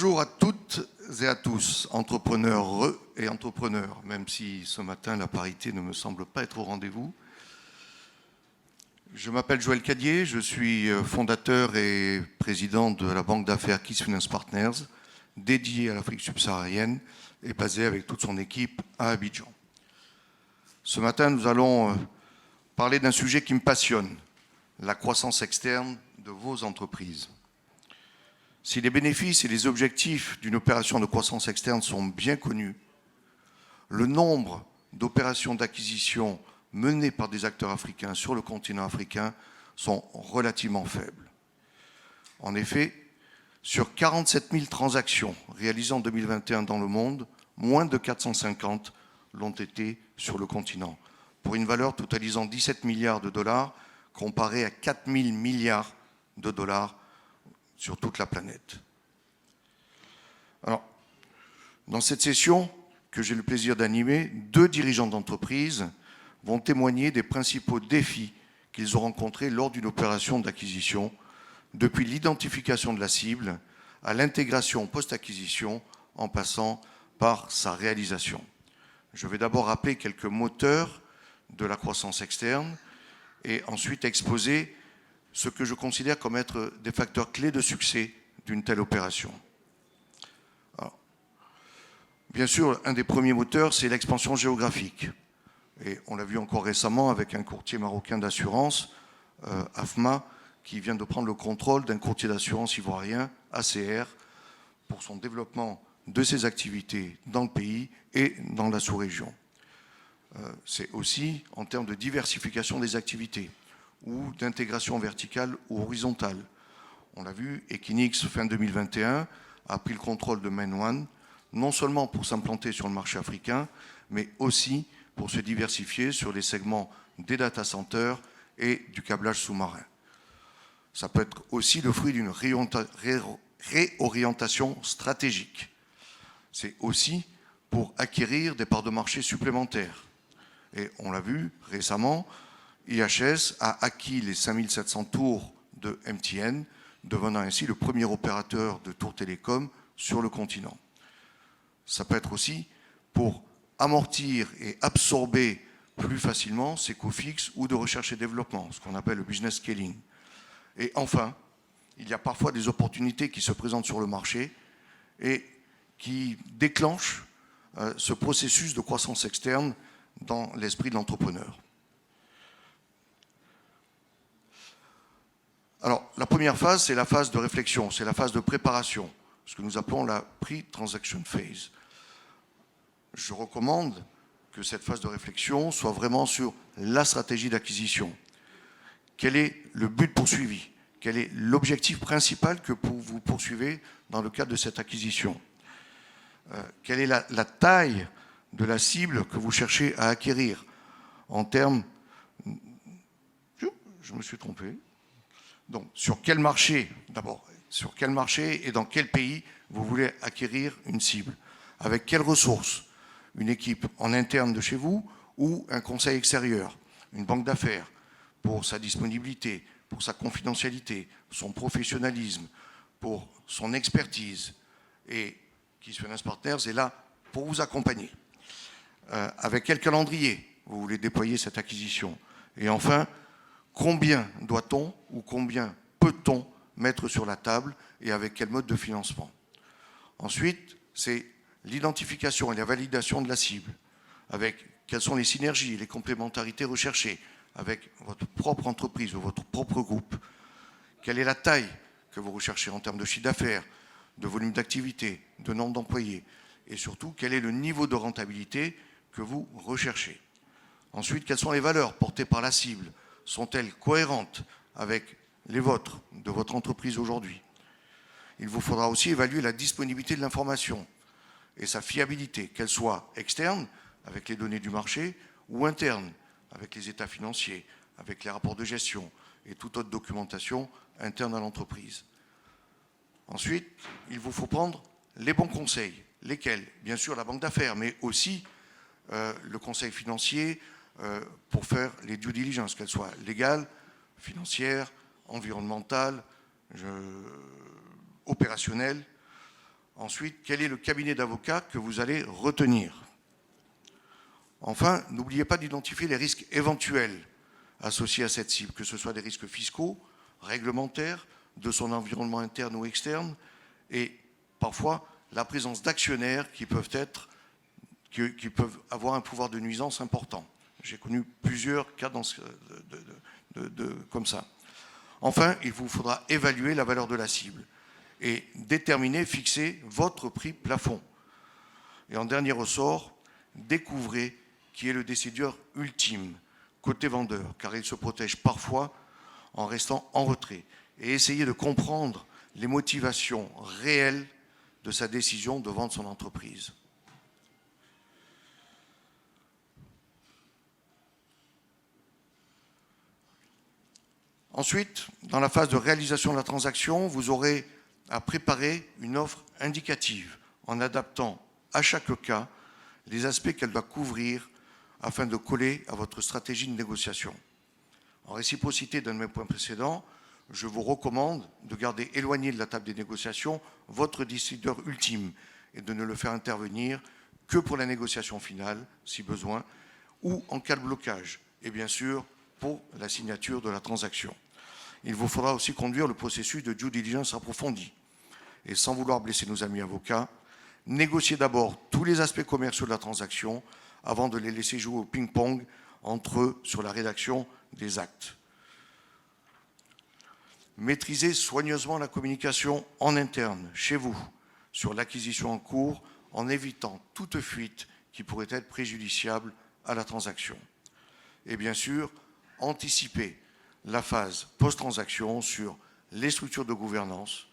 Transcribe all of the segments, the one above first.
Bonjour à toutes et à tous, entrepreneurs et entrepreneurs, même si ce matin la parité ne me semble pas être au rendez-vous. Je m'appelle Joël Cadier, je suis fondateur et président de la banque d'affaires Keys Finance Partners, dédiée à l'Afrique subsaharienne et basée avec toute son équipe à Abidjan. Ce matin, nous allons parler d'un sujet qui me passionne, la croissance externe de vos entreprises. Si les bénéfices et les objectifs d'une opération de croissance externe sont bien connus, le nombre d'opérations d'acquisition menées par des acteurs africains sur le continent africain sont relativement faibles. En effet, sur 47 000 transactions réalisées en 2021 dans le monde, moins de 450 l'ont été sur le continent, pour une valeur totalisant 17 milliards de dollars, comparée à 4 000 milliards de dollars sur toute la planète. Alors, dans cette session que j'ai le plaisir d'animer, 2 dirigeants d'entreprise vont témoigner des principaux défis qu'ils ont rencontrés lors d'une opération d'acquisition, depuis l'identification de la cible à l'intégration post-acquisition en passant par sa réalisation. Je vais d'abord rappeler quelques moteurs de la croissance externe et ensuite exposer ce que je considère comme être des facteurs clés de succès d'une telle opération. Alors, bien sûr, un des premiers moteurs, c'est l'expansion géographique. Et on l'a vu encore récemment avec un courtier marocain d'assurance, AFMA, qui vient de prendre le contrôle d'un courtier d'assurance ivoirien, ACR, pour son développement de ses activités dans le pays et dans la sous-région. C'est aussi en termes de diversification des activités ou d'intégration verticale ou horizontale. On l'a vu, Equinix, fin 2021, a pris le contrôle de Main One, non seulement pour s'implanter sur le marché africain, mais aussi pour se diversifier sur les segments des data centers et du câblage sous-marin. Ça peut être aussi le fruit d'une réorientation stratégique. C'est aussi pour acquérir des parts de marché supplémentaires. Et on l'a vu récemment, IHS a acquis les 5700 tours de MTN, devenant ainsi le premier opérateur de tours télécom sur le continent. Ça peut être aussi pour amortir et absorber plus facilement ses coûts fixes ou de recherche et développement, ce qu'on appelle le business scaling. Et enfin, il y a parfois des opportunités qui se présentent sur le marché et qui déclenchent ce processus de croissance externe dans l'esprit de l'entrepreneur. Alors, la première phase, c'est la phase de réflexion, c'est la phase de préparation, ce que nous appelons la pre-transaction phase. Je recommande que cette phase de réflexion soit vraiment sur la stratégie d'acquisition. Quel est le but poursuivi? Quel est l'objectif principal que vous poursuivez dans le cadre de cette acquisition? Quelle est la taille de la cible que vous cherchez à acquérir en termes... Je me suis trompé. Donc, sur quel marché, d'abord, sur quel marché et dans quel pays vous voulez acquérir une cible? Avec quelles ressources? Une équipe en interne de chez vous ou un conseil extérieur? Une banque d'affaires pour sa disponibilité, pour sa confidentialité, son professionnalisme, pour son expertise. Et Keys Finance Partners est là pour vous accompagner. Avec quel calendrier vous voulez déployer cette acquisition? Et enfin, combien doit-on ou combien peut-on mettre sur la table et avec quel mode de financement? Ensuite, c'est l'identification et la validation de la cible, avec quelles sont les synergies et les complémentarités recherchées avec votre propre entreprise ou votre propre groupe. Quelle est la taille que vous recherchez en termes de chiffre d'affaires, de volume d'activité, de nombre d'employés, et surtout, quel est le niveau de rentabilité que vous recherchez. Ensuite, quelles sont les valeurs portées par la cible? Sont-elles cohérentes avec les vôtres, de votre entreprise aujourd'hui? Il vous faudra aussi évaluer la disponibilité de l'information et sa fiabilité, qu'elle soit externe, avec les données du marché, ou interne, avec les états financiers, avec les rapports de gestion et toute autre documentation interne à l'entreprise. Ensuite, il vous faut prendre les bons conseils. Lesquels? Bien sûr, la banque d'affaires, mais aussi le conseil financier pour faire les due diligence, qu'elles soient légales, financières, environnementales, opérationnelles. Ensuite, quel est le cabinet d'avocats que vous allez retenir? Enfin, n'oubliez pas d'identifier les risques éventuels associés à cette cible, que ce soit des risques fiscaux, réglementaires, de son environnement interne ou externe, et parfois la présence d'actionnaires qui peuvent avoir un pouvoir de nuisance important. J'ai connu plusieurs cas comme ça. Enfin, il vous faudra évaluer la valeur de la cible et déterminer, fixer votre prix plafond. Et en dernier ressort, découvrez qui est le décideur ultime côté vendeur, car il se protège parfois en restant en retrait, et essayez de comprendre les motivations réelles de sa décision de vendre son entreprise. Ensuite, dans la phase de réalisation de la transaction, vous aurez à préparer une offre indicative en adaptant à chaque cas les aspects qu'elle doit couvrir afin de coller à votre stratégie de négociation. En réciprocité d'un de mes points précédents, je vous recommande de garder éloigné de la table des négociations votre décideur ultime et de ne le faire intervenir que pour la négociation finale, si besoin, ou en cas de blocage, et bien sûr pour la signature de la transaction. Il vous faudra aussi conduire le processus de due diligence approfondi. Et sans vouloir blesser nos amis avocats, négociez d'abord tous les aspects commerciaux de la transaction avant de les laisser jouer au ping-pong entre eux sur la rédaction des actes. Maîtrisez soigneusement la communication en interne, chez vous, sur l'acquisition en cours, en évitant toute fuite qui pourrait être préjudiciable à la transaction. Et bien sûr, anticipez la phase post-transaction sur les structures de gouvernance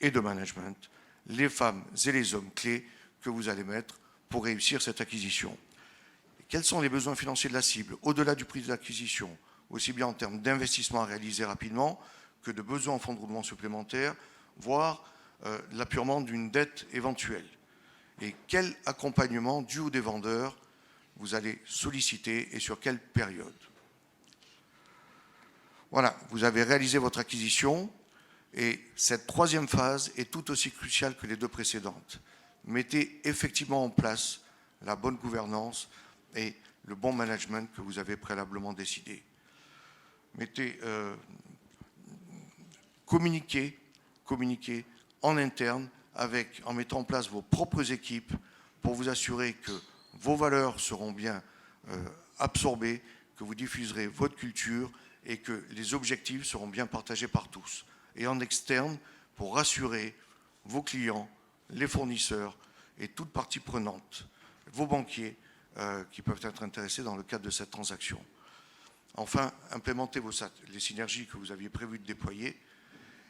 et de management, les femmes et les hommes clés que vous allez mettre pour réussir cette acquisition. Quels sont les besoins financiers de la cible, au-delà du prix de l'acquisition, aussi bien en termes d'investissement à réaliser rapidement que de besoins en fonds de roulement supplémentaires, voire l'appurement d'une dette éventuelle. Et quel accompagnement du ou des vendeurs vous allez solliciter et sur quelle période. Voilà, vous avez réalisé votre acquisition et cette troisième phase est tout aussi cruciale que les deux précédentes. Mettez effectivement en place la bonne gouvernance et le bon management que vous avez préalablement décidé. Communiquez en interne en mettant en place vos propres équipes pour vous assurer que vos valeurs seront bien absorbées, que vous diffuserez votre culture et que les objectifs seront bien partagés par tous. Et en externe, pour rassurer vos clients, les fournisseurs et toute partie prenante, vos banquiers qui peuvent être intéressés dans le cadre de cette transaction. Enfin, implémentez les synergies que vous aviez prévu de déployer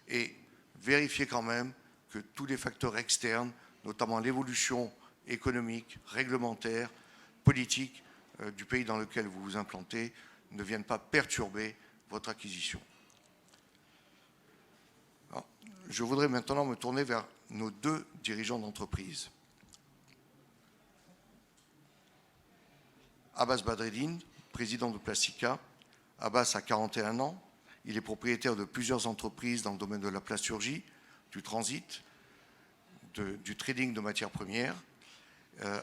et vérifiez quand même que tous les facteurs externes, notamment l'évolution économique, réglementaire, politique du pays dans lequel vous vous implantez, ne viennent pas perturber votre acquisition. Alors, je voudrais maintenant me tourner vers nos deux dirigeants d'entreprise. Abbas Badreddine, président de Plastica. Abbas a 41 ans. Il est propriétaire de plusieurs entreprises dans le domaine de la plasturgie, du transit, du trading de matières premières,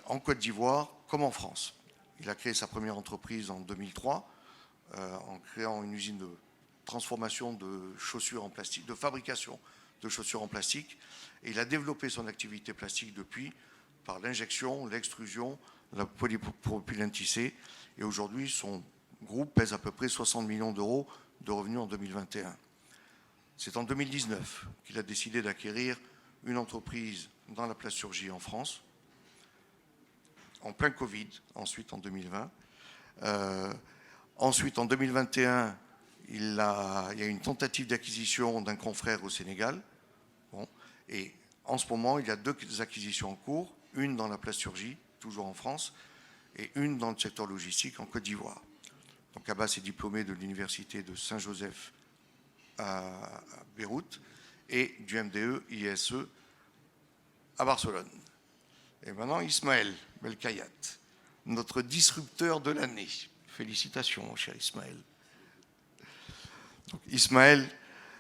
en Côte d'Ivoire comme en France. Il a créé sa première entreprise en 2003 en créant une usine de transformation de chaussures en plastique, de fabrication de chaussures en plastique. Et il a développé son activité plastique depuis par l'injection, l'extrusion, la polypropylène tissée. Et aujourd'hui, son groupe pèse à peu près 60 millions d'euros de revenus en 2021. C'est en 2019 qu'il a décidé d'acquérir une entreprise dans la plasturgie en France, en plein Covid, ensuite en 2020. Ensuite, en 2021, il y a une tentative d'acquisition d'un confrère au Sénégal. Bon. Et en ce moment, il y a deux acquisitions en cours, une dans la plasturgie, toujours en France, et une dans le secteur logistique en Côte d'Ivoire. Donc Abbas est diplômé de l'université de Saint-Joseph à Beyrouth et du MDE ISE à Barcelone. Et maintenant, Ismaël Belkayat, notre disrupteur de l'année. Félicitations, mon cher Ismaël. Donc, Ismaël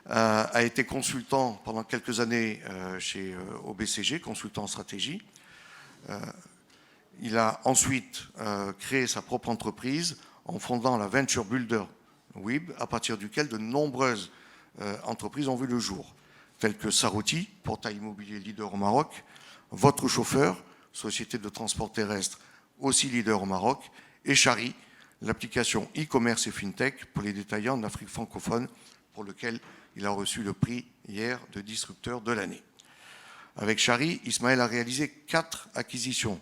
a été consultant pendant quelques années chez OBCG, consultant en stratégie. Il a ensuite créé sa propre entreprise en fondant la Venture Builder WIB, à partir duquel de nombreuses entreprises ont vu le jour, telles que Sarouti, portail immobilier leader au Maroc, Votre Chauffeur, société de transport terrestre aussi leader au Maroc, et Chari, l'application e-commerce et fintech pour les détaillants en Afrique francophone, pour lequel il a reçu le prix hier de disrupteur de l'année. Avec Chari, Ismaël a réalisé 4 acquisitions,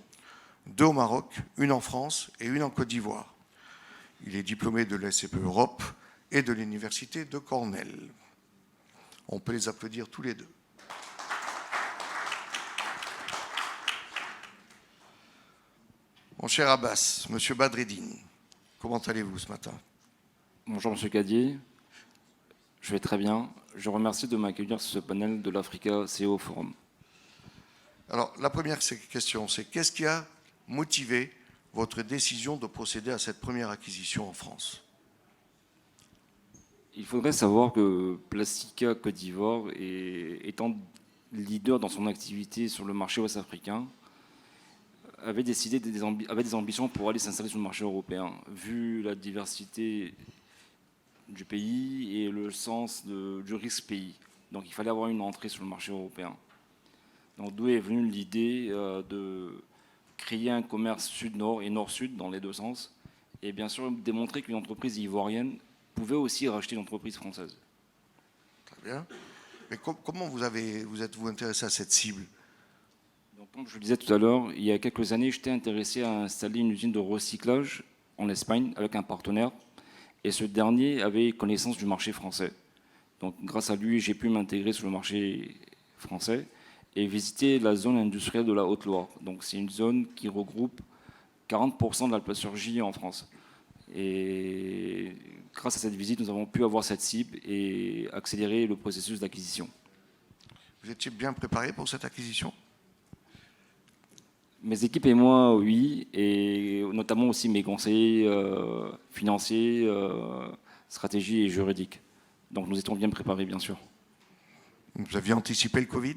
2 au Maroc, une en France et une en Côte d'Ivoire. Il est diplômé de l'SCP Europe et de l'Université de Cornell. On peut les applaudir tous les deux. Mon cher Abbas, Monsieur Badreddine, comment allez-vous ce matin? Bonjour Monsieur Cadier, je vais très bien. Je vous remercie de m'accueillir sur ce panel de l'Africa CEO Forum. Alors, la première question, c'est qu'est-ce qui a motivé votre décision de procéder à cette première acquisition en France? Il faudrait savoir que Plastica Côte d'Ivoire, étant leader dans son activité sur le marché ouest-africain, avait des ambitions pour aller s'installer sur le marché européen. Vu la diversité du pays et le sens du risque pays. Donc il fallait avoir une entrée sur le marché européen. Donc d'où est venue l'idée de créer un commerce sud-nord et nord-sud dans les deux sens, et bien sûr démontrer qu'une entreprise ivoirienne pouvait aussi racheter une entreprise française. Très bien. Mais comment vous êtes-vous intéressé à cette cible? Donc, comme je le disais tout à l'heure, il y a quelques années, j'étais intéressé à installer une usine de recyclage en Espagne avec un partenaire, et ce dernier avait connaissance du marché français. Donc grâce à lui, j'ai pu m'intégrer sur le marché français et visiter la zone industrielle de la Haute-Loire. Donc c'est une zone qui regroupe 40% de la plasturgie en France. Et grâce à cette visite, nous avons pu avoir cette cible et accélérer le processus d'acquisition. Vous étiez bien préparé pour cette acquisition? Mes équipes et moi, oui, et notamment aussi mes conseillers financiers, stratégie et juridiques. Donc nous étions bien préparés, bien sûr. Vous aviez anticipé le Covid?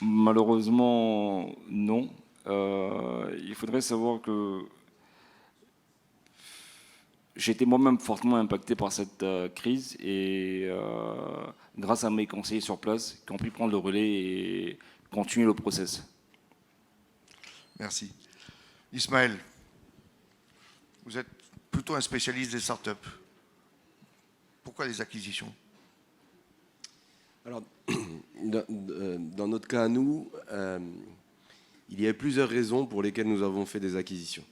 Malheureusement, non. Il faudrait savoir que j'ai été moi-même fortement impacté par cette crise et grâce à mes conseillers sur place qui ont pu prendre le relais et continuer le process. Merci. Ismaël, vous êtes plutôt un spécialiste des startups. Pourquoi les acquisitions? Alors, dans notre cas à nous, il y a plusieurs raisons pour lesquelles nous avons fait des acquisitions.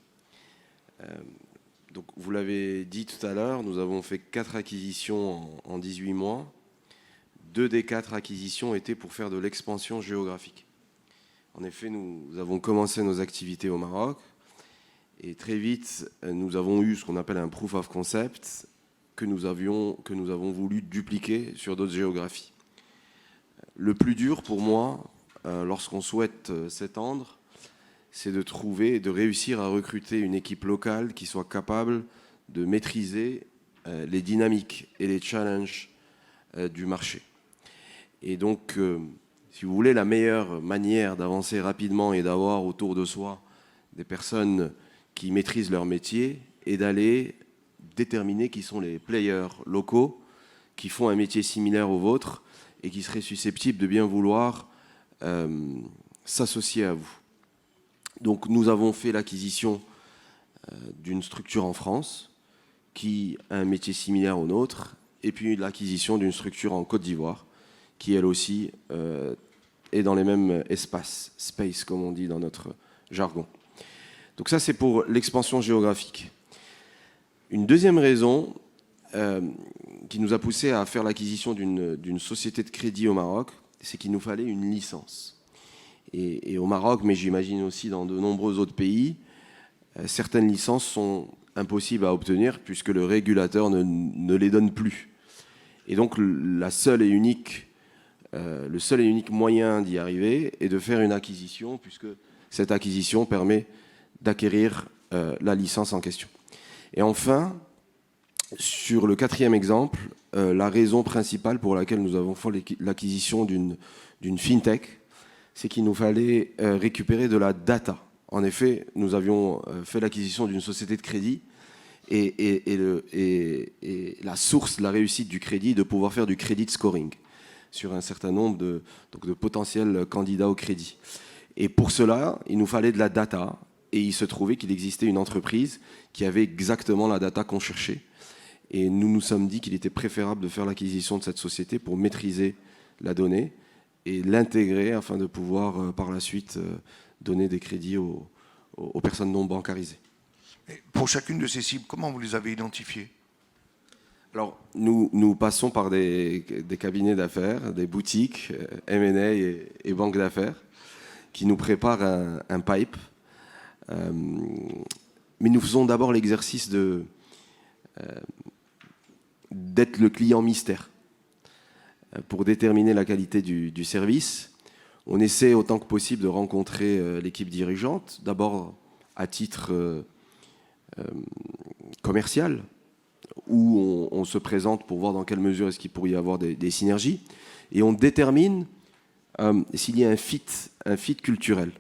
Donc, vous l'avez dit tout à l'heure, nous avons fait 4 acquisitions en 18 mois. 2 des 4 acquisitions étaient pour faire de l'expansion géographique. En effet, nous avons commencé nos activités au Maroc et très vite, nous avons eu ce qu'on appelle un proof of concept que nous avons voulu dupliquer sur d'autres géographies. Le plus dur pour moi, lorsqu'on souhaite s'étendre, c'est de trouver et de réussir à recruter une équipe locale qui soit capable de maîtriser les dynamiques et les challenges du marché. Et donc, si vous voulez, la meilleure manière d'avancer rapidement et d'avoir autour de soi des personnes qui maîtrisent leur métier est d'aller déterminer qui sont les players locaux qui font un métier similaire au vôtre et qui seraient susceptibles de bien vouloir s'associer à vous. Donc nous avons fait l'acquisition d'une structure en France qui a un métier similaire au nôtre, et puis l'acquisition d'une structure en Côte d'Ivoire qui elle aussi est dans les mêmes espaces, space comme on dit dans notre jargon. Donc ça c'est pour l'expansion géographique. Une deuxième raison qui nous a poussé à faire l'acquisition d'une société de crédit au Maroc, c'est qu'il nous fallait une licence. Et au Maroc, mais j'imagine aussi dans de nombreux autres pays, certaines licences sont impossibles à obtenir puisque le régulateur ne les donne plus. Et donc le seul et unique moyen d'y arriver est de faire une acquisition, puisque cette acquisition permet d'acquérir la licence en question. Et enfin, sur le 4e exemple, la raison principale pour laquelle nous avons fait l'acquisition d'une fintech, c'est qu'il nous fallait récupérer de la data. En effet, nous avions fait l'acquisition d'une société de crédit et la source de la réussite du crédit est de pouvoir faire du credit scoring sur un certain nombre de potentiels candidats au crédit. Et pour cela, il nous fallait de la data. Et il se trouvait qu'il existait une entreprise qui avait exactement la data qu'on cherchait. Et nous nous sommes dit qu'il était préférable de faire l'acquisition de cette société pour maîtriser la donnée et l'intégrer afin de pouvoir par la suite donner des crédits aux personnes non bancarisées. Et pour chacune de ces cibles, comment vous les avez identifiées? Alors, nous passons par des cabinets d'affaires, des boutiques, M&A et banques d'affaires, qui nous préparent un pipe. Mais nous faisons d'abord l'exercice d'être le client mystère. Pour déterminer la qualité du service, on essaie autant que possible de rencontrer l'équipe dirigeante, d'abord à titre commercial, où on se présente pour voir dans quelle mesure est-ce qu'il pourrait y avoir des synergies, et on détermine s'il y a un fit culturel.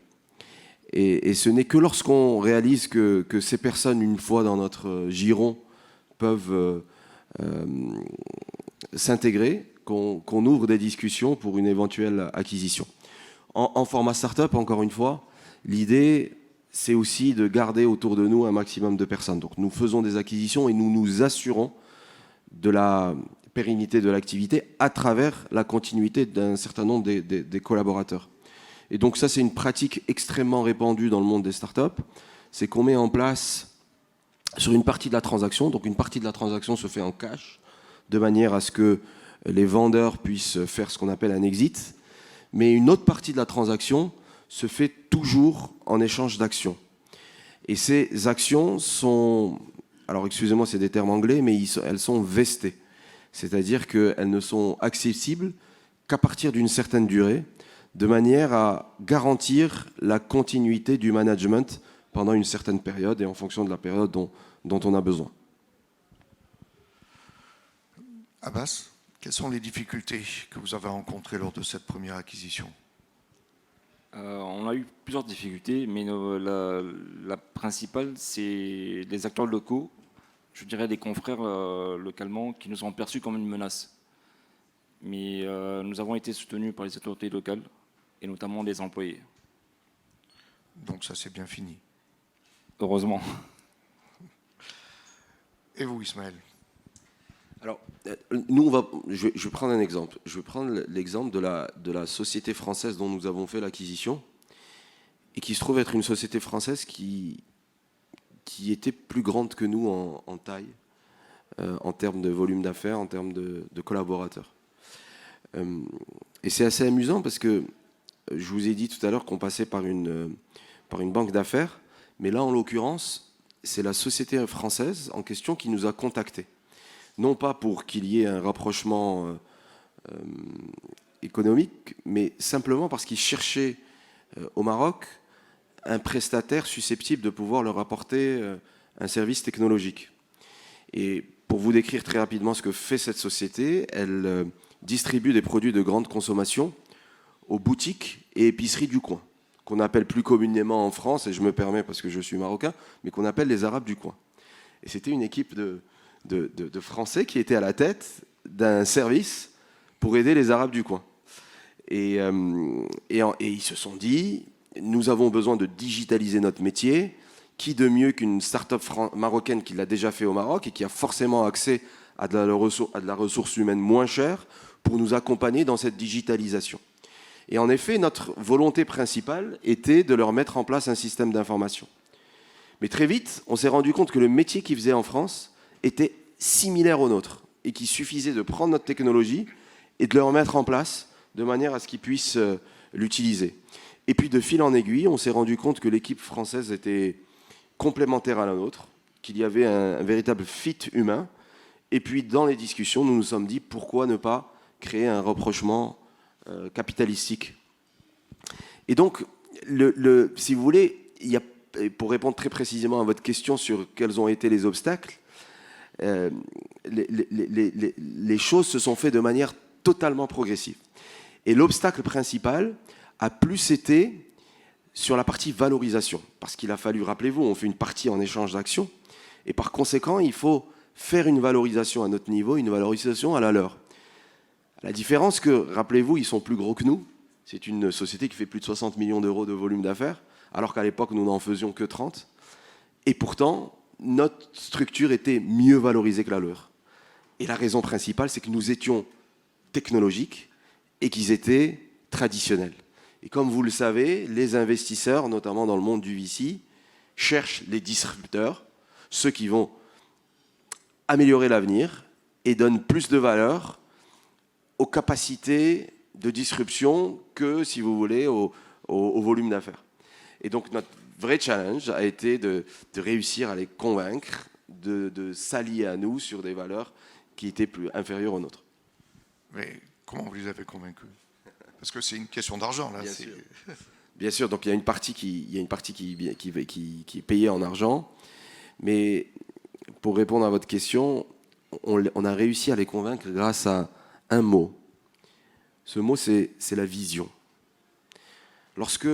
Et ce n'est que lorsqu'on réalise que ces personnes, une fois dans notre giron, peuvent s'intégrer, qu'on ouvre des discussions pour une éventuelle acquisition. En format start-up, encore une fois, l'idée, c'est aussi de garder autour de nous un maximum de personnes. Donc nous faisons des acquisitions et nous nous assurons de la pérennité de l'activité à travers la continuité d'un certain nombre des collaborateurs. Et donc ça, c'est une pratique extrêmement répandue dans le monde des startups. C'est qu'on met en place sur une partie de la transaction, donc une partie de la transaction se fait en cash, de manière à ce que les vendeurs puissent faire ce qu'on appelle un exit. Mais une autre partie de la transaction se fait toujours en échange d'actions. Et ces actions sont, alors excusez-moi, c'est des termes anglais, mais elles sont vestées. C'est-à-dire qu'elles ne sont accessibles qu'à partir d'une certaine durée, de manière à garantir la continuité du management pendant une certaine période et en fonction de la période dont on a besoin. Abbas, quelles sont les difficultés que vous avez rencontrées lors de cette première acquisition? On a eu plusieurs difficultés, mais la principale, c'est les acteurs locaux, je dirais les confrères localement, qui nous ont perçus comme une menace. Mais nous avons été soutenus par les autorités locales, et notamment les employés. Donc ça, c'est bien fini. Heureusement. Et vous, Ismaël? Alors, nous, je vais prendre un exemple. Je vais prendre l'exemple de la société française dont nous avons fait l'acquisition, et qui se trouve être une société française qui était plus grande que nous en taille, en termes de volume d'affaires, en termes de collaborateurs. Et c'est assez amusant parce que je vous ai dit tout à l'heure qu'on passait par une banque d'affaires, mais là, en l'occurrence, c'est la société française en question qui nous a contactés. Non pas pour qu'il y ait un rapprochement économique, mais simplement parce qu'ils cherchaient au Maroc un prestataire susceptible de pouvoir leur apporter un service technologique. Et pour vous décrire très rapidement ce que fait cette société, elle distribue des produits de grande consommation aux boutiques et épiceries du coin, qu'on appelle plus communément en France, et je me permets parce que je suis marocain, mais qu'on appelle les Arabes du coin. Et c'était une équipe de Français qui étaient à la tête d'un service pour aider les Arabes du coin. Et ils se sont dit, nous avons besoin de digitaliser notre métier, qui de mieux qu'une start-up marocaine qui l'a déjà fait au Maroc et qui a forcément accès à de la ressource humaine moins chère pour nous accompagner dans cette digitalisation. Et en effet, notre volonté principale était de leur mettre en place un système d'information. Mais très vite, on s'est rendu compte que le métier qu'ils faisaient en France était similaire au nôtre et qu'il suffisait de prendre notre technologie et de le remettre en place de manière à ce qu'ils puissent l'utiliser. Et puis de fil en aiguille, on s'est rendu compte que l'équipe française était complémentaire à la nôtre, qu'il y avait un véritable fit humain. Et puis dans les discussions, nous nous sommes dit pourquoi ne pas créer un rapprochement capitalistique. Et donc, si vous voulez, pour répondre très précisément à votre question sur quels ont été les obstacles, les choses se sont faites de manière totalement progressive. Et l'obstacle principal a plus été sur la partie valorisation, parce qu'il a fallu, rappelez-vous, on fait une partie en échange d'actions, et par conséquent, il faut faire une valorisation à notre niveau, une valorisation à la leur. La différence que, rappelez-vous, ils sont plus gros que nous, c'est une société qui fait plus de 60 millions d'euros de volume d'affaires, alors qu'à l'époque, nous n'en faisions que 30, et pourtant, notre structure était mieux valorisée que la leur. Et la raison principale, c'est que nous étions technologiques et qu'ils étaient traditionnels. Et comme vous le savez, les investisseurs, notamment dans le monde du VC, cherchent les disrupteurs, ceux qui vont améliorer l'avenir et donnent plus de valeur aux capacités de disruption que, si vous voulez, au volume d'affaires. Et donc notre vrai challenge a été de réussir à les convaincre de s'allier à nous sur des valeurs qui étaient plus inférieures aux nôtres. Mais comment vous les avez convaincus? Parce que c'est une question d'argent, là. Bien sûr, donc il y a une partie qui est payée en argent, mais pour répondre à votre question, on a réussi à les convaincre grâce à un mot. Ce mot, c'est la vision. Lorsque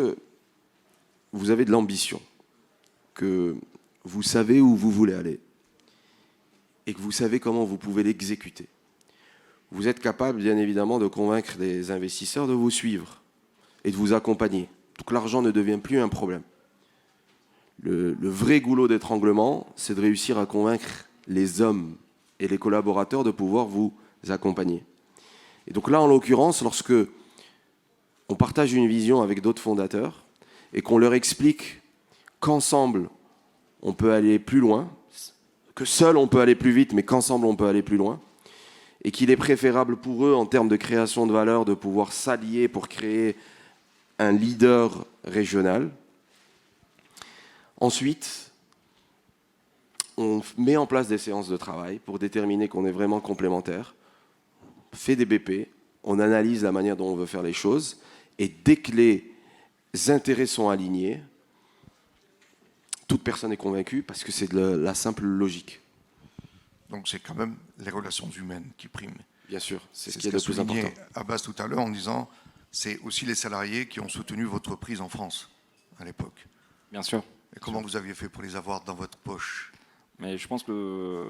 vous avez de l'ambition, que vous savez où vous voulez aller et que vous savez comment vous pouvez l'exécuter, vous êtes capable, bien évidemment, de convaincre des investisseurs de vous suivre et de vous accompagner. Donc l'argent ne devient plus un problème. Le vrai goulot d'étranglement, c'est de réussir à convaincre les hommes et les collaborateurs de pouvoir vous accompagner. Et donc là, en l'occurrence, lorsque on partage une vision avec d'autres fondateurs et qu'on leur explique qu'ensemble, on peut aller plus loin, que seul on peut aller plus vite, mais qu'ensemble on peut aller plus loin, et qu'il est préférable pour eux, en termes de création de valeur, de pouvoir s'allier pour créer un leader régional. Ensuite, on met en place des séances de travail pour déterminer qu'on est vraiment complémentaires, on fait des BP, on analyse la manière dont on veut faire les choses, et dès que les intérêts sont alignés, toute personne est convaincue parce que c'est de la simple logique. Donc c'est quand même les relations humaines qui priment. Bien sûr, c'est ce qui ce est le plus important. Abbas tout à l'heure en disant c'est aussi les salariés qui ont soutenu votre prise en France à l'époque. Bien sûr. Et comment vous aviez fait pour les avoir dans votre poche? Mais je pense que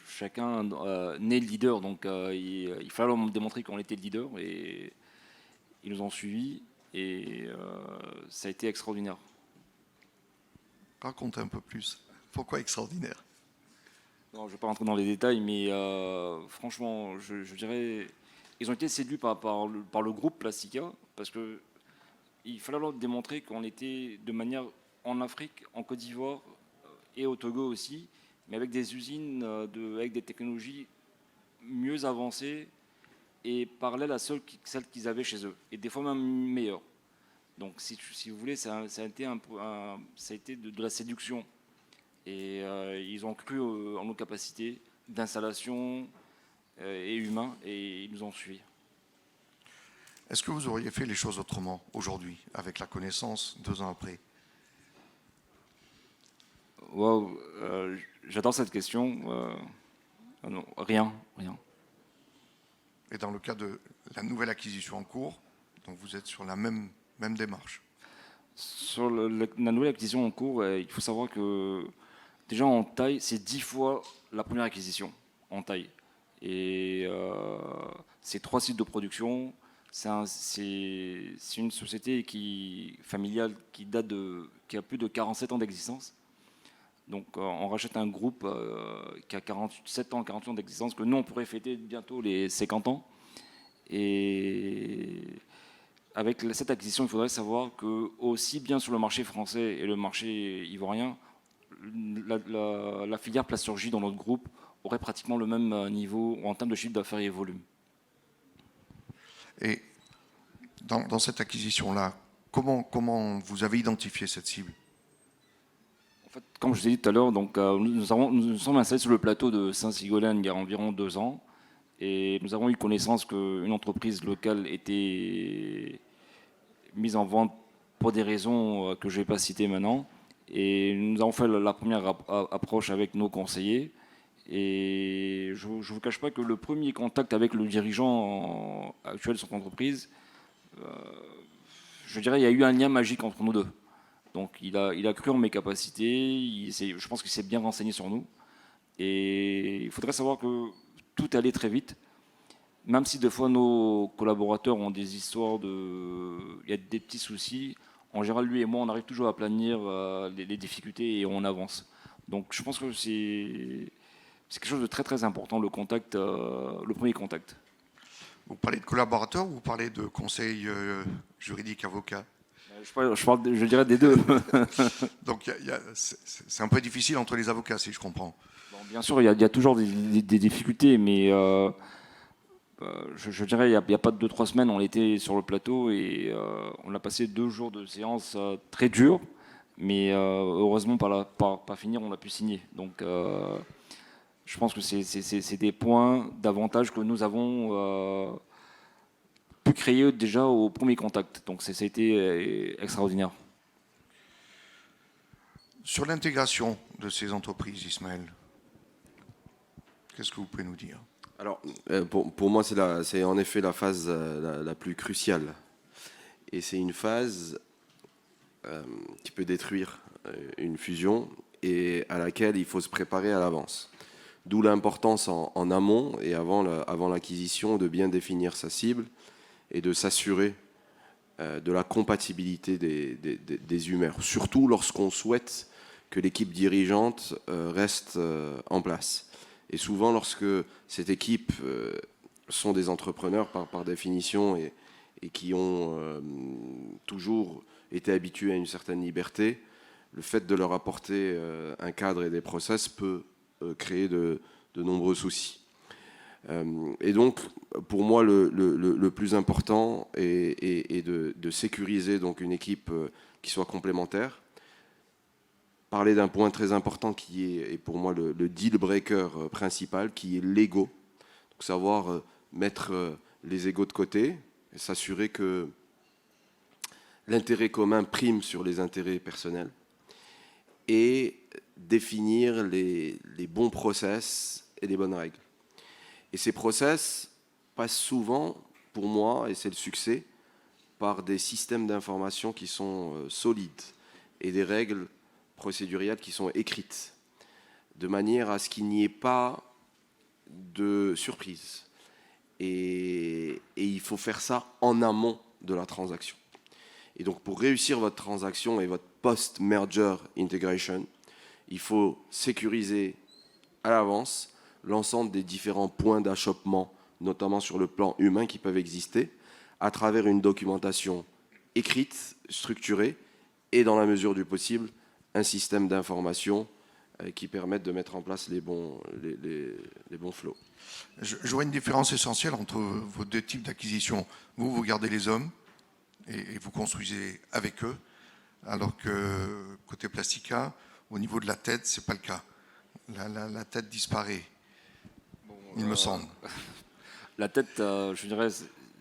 chacun naît leader, donc il fallait leur démontrer qu'on était le leader et ils nous ont suivis et ça a été extraordinaire. Racontez un peu plus. Pourquoi extraordinaire? Non, je ne vais pas rentrer dans les détails, mais franchement, je dirais, ils ont été séduits par le groupe Plastica, parce qu'il fallait leur démontrer qu'on était de manière en Afrique, en Côte d'Ivoire et au Togo aussi, mais avec des usines, avec des technologies mieux avancées et parallèles à celles qu'ils avaient chez eux, et des fois même meilleures. Donc, si vous voulez, ça a été de la séduction. Et ils ont cru en nos capacités d'installation et humains, et ils nous ont suivis. Est-ce que vous auriez fait les choses autrement aujourd'hui, avec la connaissance 2 ans après? Wow, j'adore cette question. Non, rien. Et dans le cas de la nouvelle acquisition en cours, donc vous êtes sur la même démarche? Sur la nouvelle acquisition en cours, il faut savoir que déjà en taille, c'est 10 fois la première acquisition en taille. Et c'est 3 sites de production. C'est une société familiale qui a plus de 47 ans d'existence. Donc on rachète un groupe qui a 47 ans d'existence, que nous on pourrait fêter bientôt les 50 ans. Et avec cette acquisition, il faudrait savoir que aussi bien sur le marché français et le marché ivoirien, la filière plasturgie dans notre groupe aurait pratiquement le même niveau en termes de chiffre d'affaires et volume. Et dans cette acquisition-là, comment vous avez identifié cette cible? En fait, comme je vous ai dit tout à l'heure, donc, nous sommes installés sur le plateau de Saint-Sigolène il y a environ 2 ans. Et nous avons eu connaissance qu'une entreprise locale était mise en vente pour des raisons que je ne vais pas citer maintenant. Et nous avons fait la première approche avec nos conseillers. Et je ne vous cache pas que le premier contact avec le dirigeant actuel de son entreprise, je dirais il y a eu un lien magique entre nous deux. Donc il a cru en mes capacités, je pense qu'il s'est bien renseigné sur nous. Et il faudrait savoir que tout allait très vite, même si des fois nos collaborateurs ont des histoires il y a des petits soucis. En général, lui et moi, on arrive toujours à planir les difficultés et on avance. Donc je pense que c'est quelque chose de très très important, le contact, le premier contact. Vous parlez de collaborateurs ou vous parlez de conseil juridique, avocat? Je dirais des deux. Donc c'est un peu difficile entre les avocats, si je comprends. Bon, bien sûr, il y a toujours des difficultés, mais je dirais il n'y a pas de 2-3 semaines, on était sur le plateau et on a passé 2 jours de séance très durs, mais heureusement, par finir, on a pu signer. Donc je pense que c'est des points d'avantage que nous avons pu créer déjà au premier contact. Donc ça a été extraordinaire. Sur l'intégration de ces entreprises, Ismaël, qu'est-ce que vous pouvez nous dire? Alors, pour moi, c'est en effet la phase la plus cruciale. Et c'est une phase qui peut détruire une fusion et à laquelle il faut se préparer à l'avance. D'où l'importance en amont et avant l'acquisition de bien définir sa cible et de s'assurer de la compatibilité des humeurs, surtout lorsqu'on souhaite que l'équipe dirigeante reste en place. Et souvent, lorsque cette équipe sont des entrepreneurs par définition et qui ont toujours été habitués à une certaine liberté, le fait de leur apporter un cadre et des process peut créer de nombreux soucis. Et donc, pour moi, le plus important est de sécuriser donc une équipe qui soit complémentaire. Parler d'un point très important qui est pour moi le deal breaker principal, qui est l'ego. Donc, savoir mettre les égos de côté et s'assurer que l'intérêt commun prime sur les intérêts personnels et définir les bons process et les bonnes règles. Et ces process passent souvent, pour moi, et c'est le succès, par des systèmes d'information qui sont solides et des règles procéduriales qui sont écrites, de manière à ce qu'il n'y ait pas de surprise. Et il faut faire ça en amont de la transaction. Et donc pour réussir votre transaction et votre post-merger integration, il faut sécuriser à l'avance l'ensemble des différents points d'achoppement, notamment sur le plan humain, qui peuvent exister, à travers une documentation écrite, structurée, et dans la mesure du possible, un système d'information qui permette de mettre en place les bons flows. Je vois une différence essentielle entre vos deux types d'acquisition. Vous gardez les hommes et vous construisez avec eux, alors que côté Plastica, au niveau de la tête, ce n'est pas le cas. La tête disparaît, il me semble. La tête, je dirais,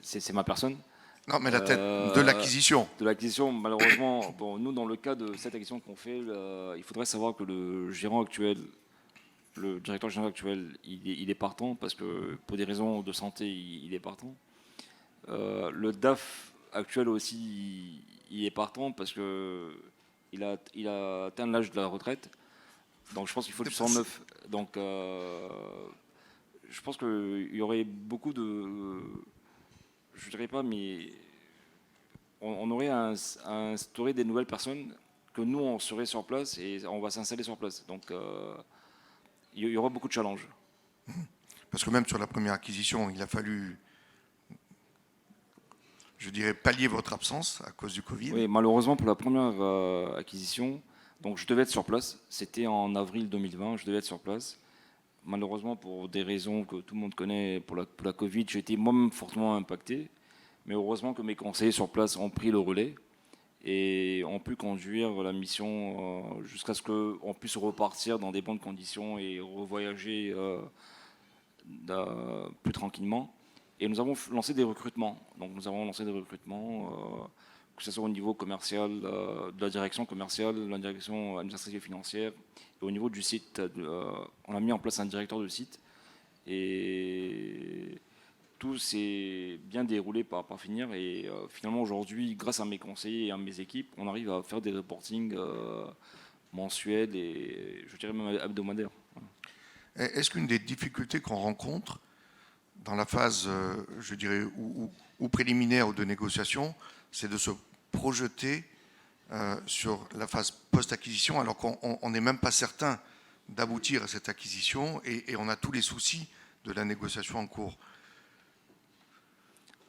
c'est ma personne. Non, mais la tête de l'acquisition. De l'acquisition, malheureusement, bon, nous, dans le cas de cette acquisition qu'on fait, il faudrait savoir que le gérant actuel, le directeur général actuel, il est partant, parce que pour des raisons de santé, il est partant. Le DAF actuel aussi, il est partant, parce que il a atteint l'âge de la retraite. Donc je pense qu'il faut du 109. Donc je pense qu'il y aurait beaucoup de... Je dirais pas, mais on aurait à instaurer des nouvelles personnes que nous, on serait sur place et on va s'installer sur place. Donc il y aura beaucoup de challenges. Parce que même sur la première acquisition, il a fallu, je dirais, pallier votre absence à cause du Covid. Oui, malheureusement, pour la première acquisition, donc je devais être sur place. C'était en avril 2020, je devais être sur place. Malheureusement, pour des raisons que tout le monde connaît, pour la Covid, j'ai été moi-même fortement impacté. Mais heureusement que mes conseillers sur place ont pris le relais et ont pu conduire la mission jusqu'à ce qu'on puisse repartir dans des bonnes conditions et revoyager plus tranquillement. Et nous avons lancé des recrutements. Donc nous avons lancé des recrutements que ce soit au niveau commercial, de la direction commerciale, de la direction administrative et financière, et au niveau du site. On a mis en place un directeur de site, et tout s'est bien déroulé par finir. Et finalement, aujourd'hui, grâce à mes conseillers et à mes équipes, on arrive à faire des reportings mensuels et je dirais même hebdomadaires. Est-ce qu'une des difficultés qu'on rencontre dans la phase, je dirais, ou préliminaire ou de négociation, c'est de se projeter sur la phase post-acquisition, alors qu'on n'est même pas certain d'aboutir à cette acquisition, et on a tous les soucis de la négociation en cours?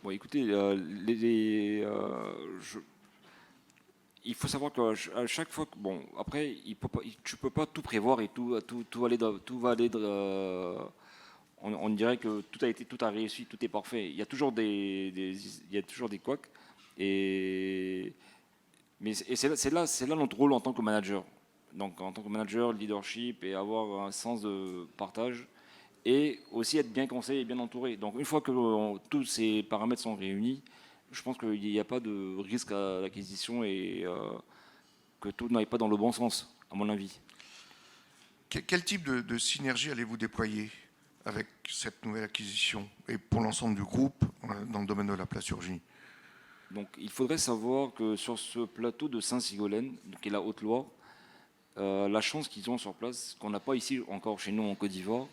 Bon, écoutez, il faut savoir qu'à chaque fois, bon, après, tu peux pas tout prévoir et tout va aller. On dirait que tout a réussi, tout est parfait. Il y a toujours des couacs. Mais c'est là notre rôle en tant que manager. Donc, en tant que manager, leadership, et avoir un sens de partage, et aussi être bien conseillé et bien entouré. Donc, une fois que tous ces paramètres sont réunis, je pense qu'il n'y a pas de risque à l'acquisition, et que tout n'aille pas dans le bon sens, à mon avis. Quel type de synergie allez-vous déployer avec cette nouvelle acquisition et pour l'ensemble du groupe dans le domaine de la plasturgie? Donc, il faudrait savoir que sur ce plateau de Saint-Sigolène, qui est la Haute-Loire, la chance qu'ils ont sur place, qu'on n'a pas ici encore chez nous en Côte d'Ivoire,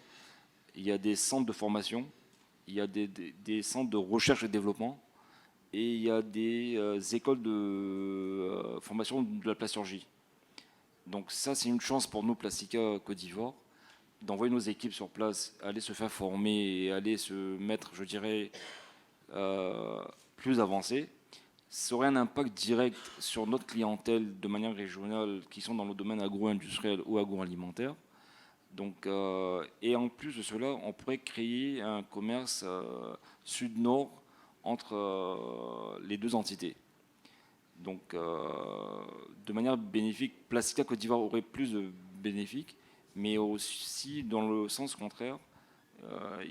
il y a des centres de formation, il y a des centres de recherche et développement, et il y a des écoles de formation de la plasturgie. Donc ça, c'est une chance pour nous, Plastica Côte d'Ivoire, d'envoyer nos équipes sur place, aller se faire former et aller se mettre, je dirais, plus avancé. Ça aurait un impact direct sur notre clientèle de manière régionale, qui sont dans le domaine agro-industriel ou agroalimentaire. Donc, et en plus de cela, on pourrait créer un commerce sud-nord entre les deux entités. Donc, de manière bénéfique, Plastica Côte d'Ivoire aurait plus de bénéfiques, mais aussi dans le sens contraire,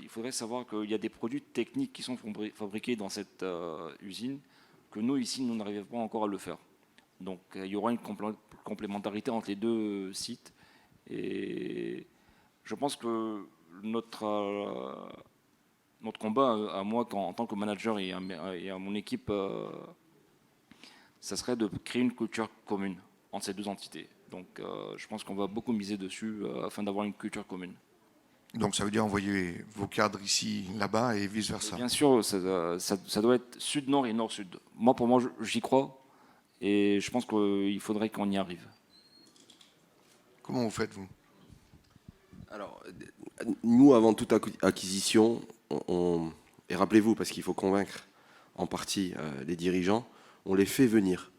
il faudrait savoir qu'il y a des produits techniques qui sont fabriqués dans cette usine, que nous, ici, nous n'arrivons pas encore à le faire. Donc, il y aura une complémentarité entre les deux sites. Et je pense que notre combat, à moi, en tant que manager, et à mon équipe, ça serait de créer une culture commune entre ces deux entités. Donc, je pense qu'on va beaucoup miser dessus afin d'avoir une culture commune. Donc ça veut dire envoyer vos cadres ici, là-bas, et vice-versa? Bien sûr, ça doit être sud-nord et nord-sud. Pour moi, j'y crois, et je pense qu'il faudrait qu'on y arrive. Comment vous faites, vous? Alors, nous, avant toute acquisition, et rappelez-vous, parce qu'il faut convaincre en partie les dirigeants, on les fait venir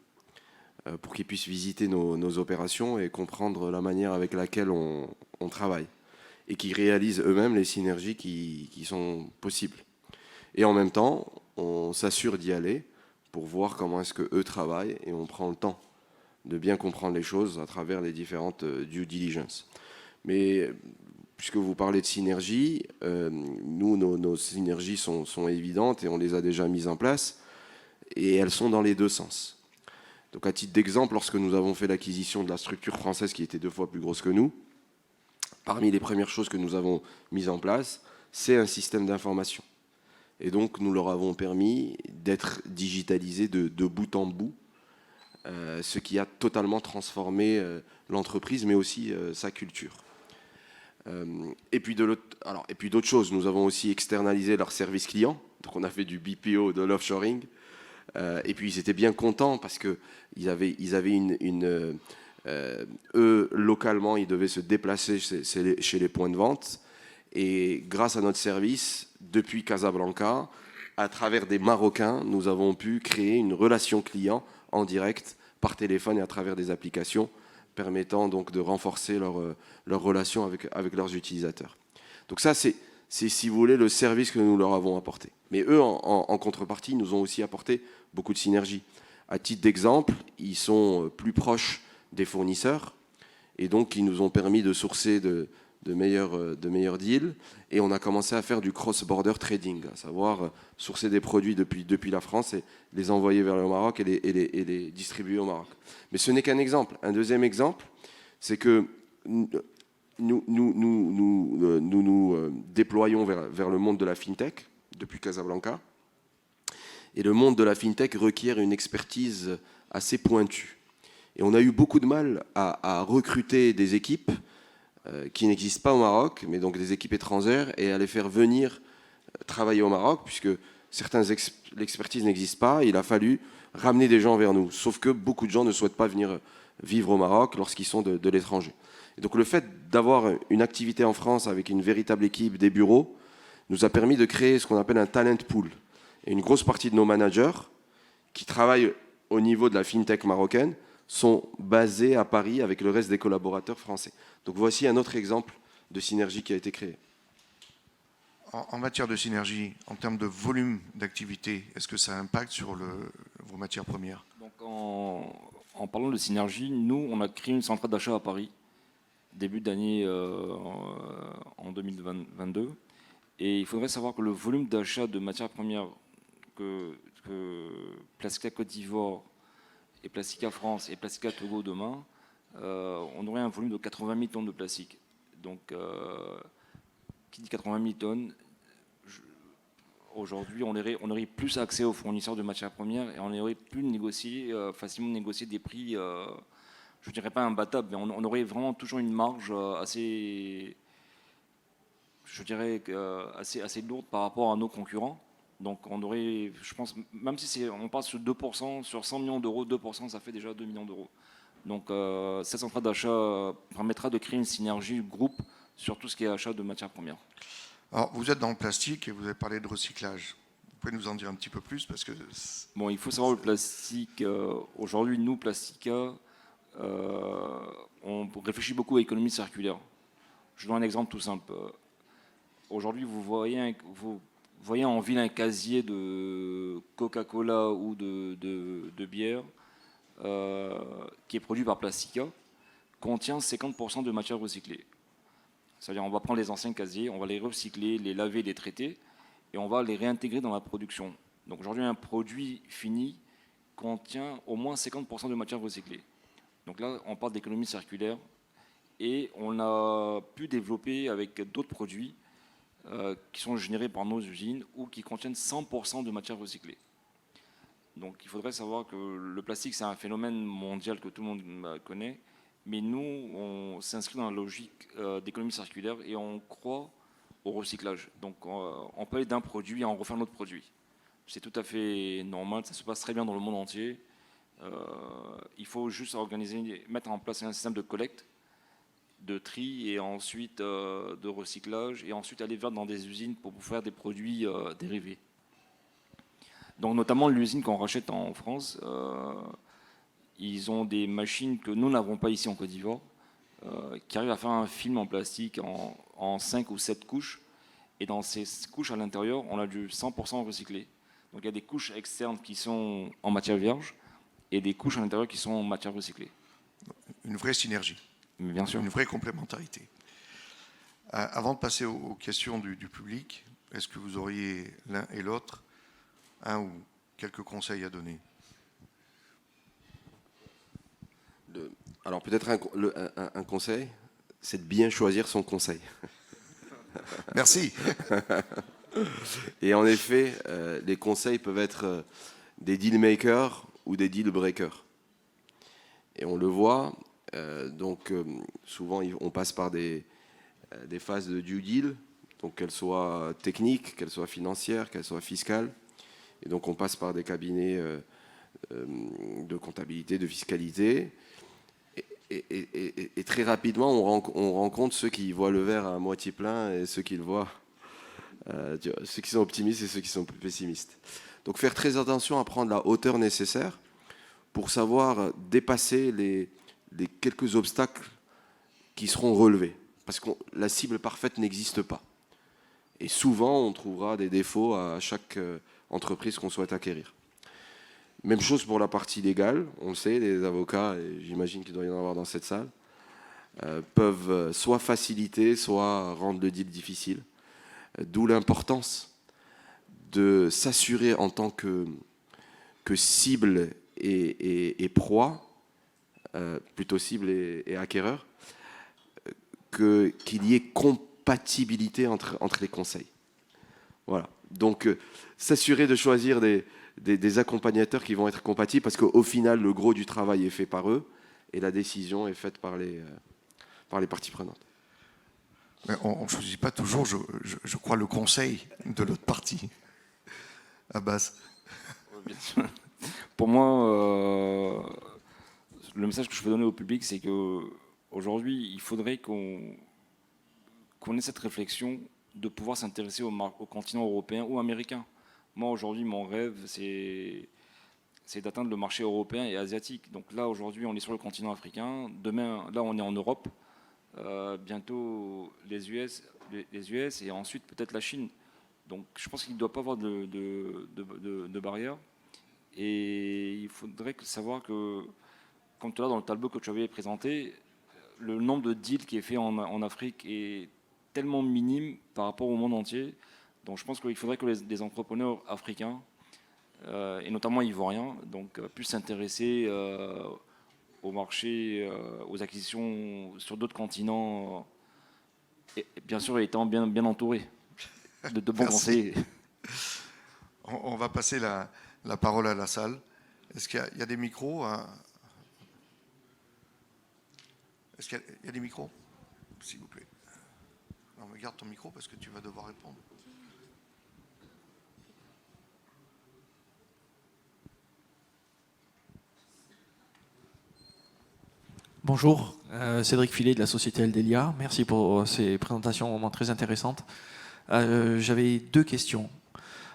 pour qu'ils puissent visiter nos opérations et comprendre la manière avec laquelle on travaille, et qu'ils réalisent eux-mêmes les synergies qui sont possibles. Et en même temps, on s'assure d'y aller pour voir comment est-ce qu'eux travaillent, et on prend le temps de bien comprendre les choses à travers les différentes due diligence. Mais puisque vous parlez de synergie, nous, nos synergies sont évidentes et on les a déjà mises en place, et elles sont dans les deux sens. Donc à titre d'exemple, lorsque nous avons fait l'acquisition de la structure française qui était 2 fois plus grosse que nous, parmi les premières choses que nous avons mises en place, c'est un système d'information. Et donc nous leur avons permis d'être digitalisés de bout en bout, ce qui a totalement transformé l'entreprise, mais aussi sa culture. Et puis d'autres choses, nous avons aussi externalisé leur service client, donc on a fait du BPO, de l'offshoring, et puis ils étaient bien contents parce qu'ils avaient eux, localement, ils devaient se déplacer chez les points de vente, et grâce à notre service, depuis Casablanca, à travers des Marocains, nous avons pu créer une relation client en direct, par téléphone et à travers des applications, permettant donc de renforcer leur relation avec leurs utilisateurs. Donc ça, c'est, si vous voulez, le service que nous leur avons apporté. Mais eux, en contrepartie, nous ont aussi apporté beaucoup de synergie. À titre d'exemple, ils sont plus proches des fournisseurs, et donc ils nous ont permis de sourcer de de meilleurs deals. Et on a commencé à faire du cross-border trading, à savoir sourcer des produits depuis la France et les envoyer vers le Maroc et les distribuer au Maroc. Mais ce n'est qu'un exemple. Un deuxième exemple, c'est que nous déployons vers le monde de la FinTech depuis Casablanca. Et le monde de la FinTech requiert une expertise assez pointue. Et on a eu beaucoup de mal à recruter des équipes qui n'existent pas au Maroc, mais donc des équipes étrangères, et à les faire venir travailler au Maroc, puisque l'expertise n'existe pas. Il a fallu ramener des gens vers nous. Sauf que beaucoup de gens ne souhaitent pas venir vivre au Maroc lorsqu'ils sont de l'étranger. Et donc le fait d'avoir une activité en France avec une véritable équipe, des bureaux, nous a permis de créer ce qu'on appelle un talent pool. Et une grosse partie de nos managers qui travaillent au niveau de la FinTech marocaine sont basés à Paris avec le reste des collaborateurs français. Donc voici un autre exemple de synergie qui a été créée. En matière de synergie, en termes de volume d'activité, est-ce que ça impacte sur vos matières premières? Donc en parlant de synergie, nous, on a créé une centrale d'achat à Paris, début d'année en 2022. Et il faudrait savoir que le volume d'achat de matières premières que Plastica Côte d'Ivoire et Plastica France et Plastica Togo demain, on aurait un volume de 80 000 tonnes de plastique. Donc, qui dit 80 000 tonnes, aujourd'hui, on aurait plus accès aux fournisseurs de matières premières et on aurait pu facilement négocier des prix, je ne dirais pas imbattables, mais on aurait vraiment toujours une marge assez, je dirais, assez lourde par rapport à nos concurrents. Donc on aurait, je pense, même si on passe sur 2%, sur 100 millions d'euros, 2%, ça fait déjà 2 millions d'euros. Donc cette centrale d'achat permettra de créer une synergie groupe sur tout ce qui est achat de matières premières. Alors, vous êtes dans le plastique et vous avez parlé de recyclage. Vous pouvez nous en dire un petit peu plus parce que... Bon, il faut savoir le plastique. Aujourd'hui, nous, Plastica, on réfléchit beaucoup à l'économie circulaire. Je donne un exemple tout simple. Aujourd'hui, vous voyez en ville un casier de Coca-Cola ou de bière qui est produit par Plastica, contient 50% de matière recyclée. C'est-à-dire on va prendre les anciens casiers, on va les recycler, les laver, les traiter, et on va les réintégrer dans la production. Donc aujourd'hui, un produit fini contient au moins 50% de matière recyclée. Donc là, on parle d'économie circulaire, et on a pu développer avec d'autres produits qui sont générés par nos usines ou qui contiennent 100% de matière recyclée. Donc il faudrait savoir que le plastique, c'est un phénomène mondial que tout le monde connaît, mais nous, on s'inscrit dans la logique d'économie circulaire et on croit au recyclage. Donc on peut aller d'un produit et en refaire un autre produit. C'est tout à fait normal, ça se passe très bien dans le monde entier. Il faut juste mettre en place un système de collecte, de tri et ensuite de recyclage et ensuite aller vers dans des usines pour faire des produits dérivés. Donc notamment l'usine qu'on rachète en France, ils ont des machines que nous n'avons pas ici en Côte d'Ivoire, qui arrivent à faire un film en plastique en 5 ou 7 couches. Et dans ces couches à l'intérieur, on a du 100% recyclé. Donc il y a des couches externes qui sont en matière vierge et des couches à l'intérieur qui sont en matière recyclée. Une vraie synergie. Mais bien sûr. Une vraie complémentarité. Avant de passer aux questions du public, est-ce que vous auriez l'un et l'autre un ou quelques conseils à donner? Alors peut-être un conseil, c'est de bien choisir son conseil. Merci. Et en effet, les conseils peuvent être des deal makers ou des deal breakers. Et on le voit, souvent on passe par des phases de due deal, donc qu'elles soient techniques, qu'elles soient financières, qu'elles soient fiscales. Et donc on passe par des cabinets de comptabilité, de fiscalité. Et très rapidement, on rencontre ceux qui voient le verre à moitié plein et ceux qui le voient, ceux qui sont optimistes et ceux qui sont plus pessimistes. Donc faire très attention à prendre la hauteur nécessaire pour savoir dépasser les quelques obstacles qui seront relevés. Parce que la cible parfaite n'existe pas. Et souvent, on trouvera des défauts à chaque entreprise qu'on souhaite acquérir. Même chose pour la partie légale, on le sait, les avocats, et j'imagine qu'il doit y en avoir dans cette salle. peuvent soit faciliter, soit rendre le deal difficile. D'où l'importance de s'assurer en tant que cible et proie, plutôt cible et acquéreur, qu'il y ait compatibilité entre les conseils. Voilà. Donc, s'assurer de choisir des accompagnateurs qui vont être compatibles, parce qu'au final, le gros du travail est fait par eux et la décision est faite par les parties prenantes. Mais on ne choisit pas toujours, je crois, le conseil de l'autre partie. Abbas. Pour moi, le message que je veux donner au public, c'est qu'aujourd'hui, il faudrait qu'on ait cette réflexion de pouvoir s'intéresser au continent européen ou américain. Moi, aujourd'hui, mon rêve, c'est d'atteindre le marché européen et asiatique. Donc là, aujourd'hui, on est sur le continent africain. Demain, là, on est en Europe. Bientôt, les US et ensuite peut-être la Chine. Donc je pense qu'il ne doit pas avoir de barrière. Et il faudrait savoir que, comme tout à l'heure dans le tableau que tu avais présenté, le nombre de deals qui est fait en Afrique est tellement minime par rapport au monde entier. Donc je pense qu'il faudrait que les entrepreneurs africains, et notamment ivoiriens, puissent s'intéresser au marché, aux acquisitions sur d'autres continents, et bien sûr étant bien entourés de bons conseillers. On va passer la parole à la salle. Est-ce qu'il y a des micros, hein? Est-ce qu'il y a des micros, s'il vous plaît? Non, mais garde ton micro parce que tu vas devoir répondre. Bonjour, Cédric Filet de la société Eldelia. Merci pour ces présentations vraiment très intéressantes. J'avais 2 questions.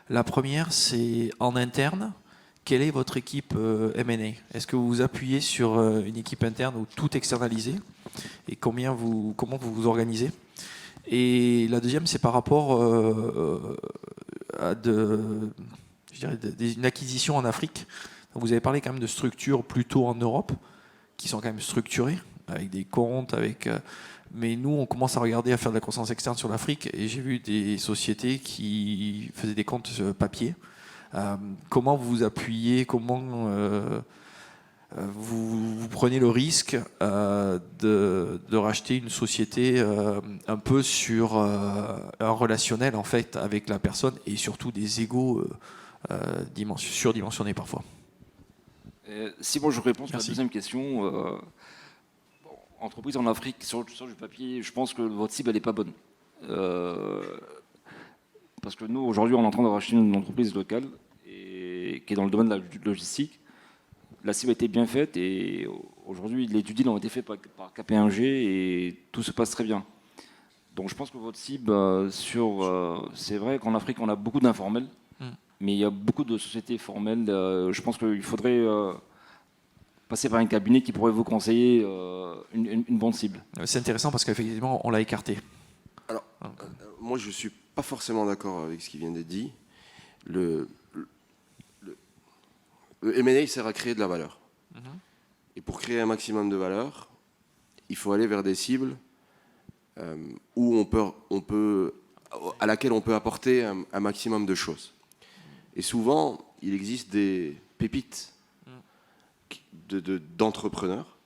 La première, c'est en interne, quelle est votre équipe M&A? Est-ce que vous vous appuyez sur une équipe interne ou tout externalisé? Et comment vous vous organisez? Et la deuxième, c'est par rapport à une acquisition en Afrique. Donc vous avez parlé quand même de structures plutôt en Europe, qui sont quand même structurés, avec des comptes, mais nous, on commence à regarder, à faire de la croissance externe sur l'Afrique, et j'ai vu des sociétés qui faisaient des comptes papier. Comment vous vous appuyez, comment vous prenez le risque de racheter une société un peu sur un relationnel, en fait, avec la personne, et surtout des égos surdimensionnés parfois? Si bon, je réponds à la deuxième question. Entreprise en Afrique, sur du papier, je pense que votre cible, elle n'est pas bonne. Parce que nous, aujourd'hui, on est en train de racheter une entreprise locale qui est dans le domaine de la logistique. La cible a été bien faite et aujourd'hui, les due deals ont été faits par KPMG et tout se passe très bien. Donc je pense que votre cible, c'est vrai qu'en Afrique, on a beaucoup d'informels. Mais il y a beaucoup de sociétés formelles. Je pense qu'il faudrait passer par un cabinet qui pourrait vous conseiller une bonne cible. C'est intéressant parce qu'effectivement, on l'a écarté. Alors, moi, je ne suis pas forcément d'accord avec ce qui vient d'être dit. Le M&A sert à créer de la valeur. Et pour créer un maximum de valeur, il faut aller vers des cibles à laquelle on peut apporter un maximum de choses. Et souvent, il existe des pépites d'entrepreneurs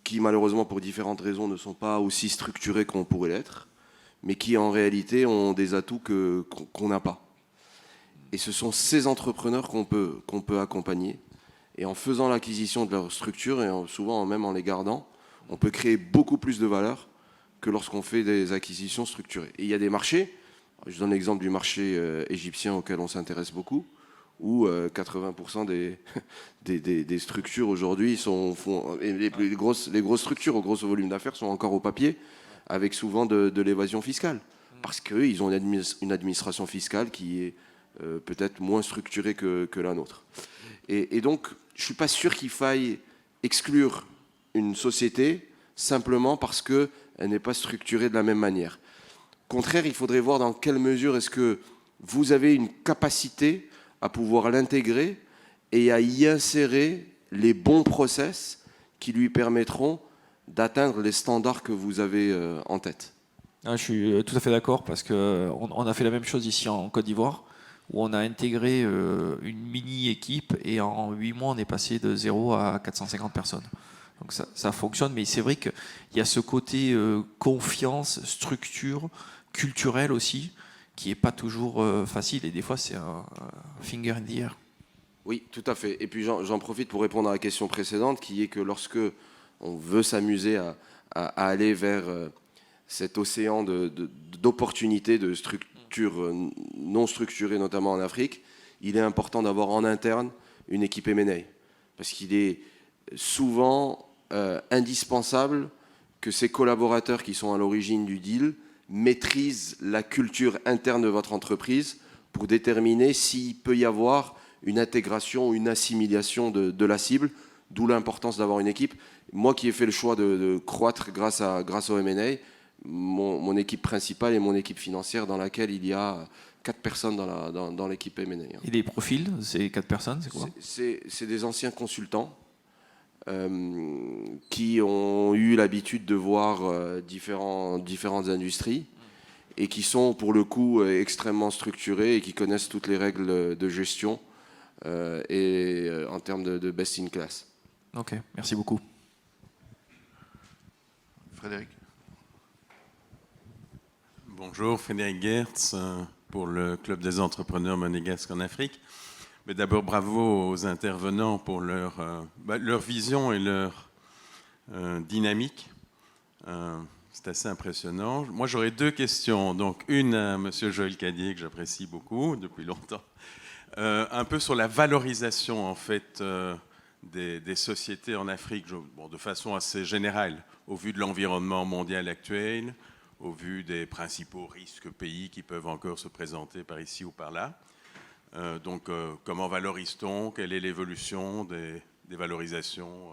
qui, malheureusement, pour différentes raisons, ne sont pas aussi structurés qu'on pourrait l'être, mais qui, en réalité, ont des atouts qu'on n'a pas. Et ce sont ces entrepreneurs qu'on peut accompagner. Et en faisant l'acquisition de leur structure, et souvent même en les gardant, on peut créer beaucoup plus de valeur que lorsqu'on fait des acquisitions structurées. Et il y a des marchés. Je donne l'exemple du marché égyptien auquel on s'intéresse beaucoup, où 80% des structures aujourd'hui les grosses structures au gros volume d'affaires sont encore au papier, avec souvent de l'évasion fiscale. Parce qu'ils ont une administration fiscale qui est peut-être moins structurée que la nôtre. Et donc, je ne suis pas sûr qu'il faille exclure une société simplement parce qu'elle n'est pas structurée de la même manière. Au contraire, il faudrait voir dans quelle mesure est-ce que vous avez une capacité à pouvoir l'intégrer et à y insérer les bons process qui lui permettront d'atteindre les standards que vous avez en tête. Je suis tout à fait d'accord parce qu'on a fait la même chose ici en Côte d'Ivoire où on a intégré une mini-équipe et en 8 mois on est passé de 0 à 450 personnes. Donc ça fonctionne, mais c'est vrai qu'il y a ce côté confiance, structure, culturelle aussi, qui n'est pas toujours facile et des fois c'est un finger in the air. Oui, tout à fait. Et puis j'en profite pour répondre à la question précédente qui est que lorsque on veut s'amuser à aller vers cet océan d'opportunités, de structures non structurées, notamment en Afrique, il est important d'avoir en interne une équipe M&A. Parce qu'il est souvent indispensable que ces collaborateurs qui sont à l'origine du deal maîtrisent la culture interne de votre entreprise pour déterminer s'il peut y avoir une intégration ou une assimilation de la cible, d'où l'importance d'avoir une équipe. Moi qui ai fait le choix de croître grâce au M&A, mon équipe principale et mon équipe financière dans laquelle il y a 4 personnes dans l'équipe M&A. Et les profils, ces 4 personnes, c'est quoi ? C'est des anciens consultants qui ont eu l'habitude de voir différentes industries et qui sont pour le coup extrêmement structurés et qui connaissent toutes les règles de gestion et en termes de best in class. Ok, merci beaucoup. Frédéric. Bonjour, Frédéric Gertz pour le Club des entrepreneurs monégasques en Afrique. Mais d'abord, bravo aux intervenants pour leur vision et leur dynamique. C'est assez impressionnant. Moi, j'aurais 2 questions. Donc, une à M. Joël Cadier, que j'apprécie beaucoup depuis longtemps. Un peu sur la valorisation, en fait, des sociétés en Afrique, de façon assez générale, au vu de l'environnement mondial actuel, au vu des principaux risques pays qui peuvent encore se présenter par ici ou par là. Donc, comment valorise-t-on ? Quelle est l'évolution des valorisations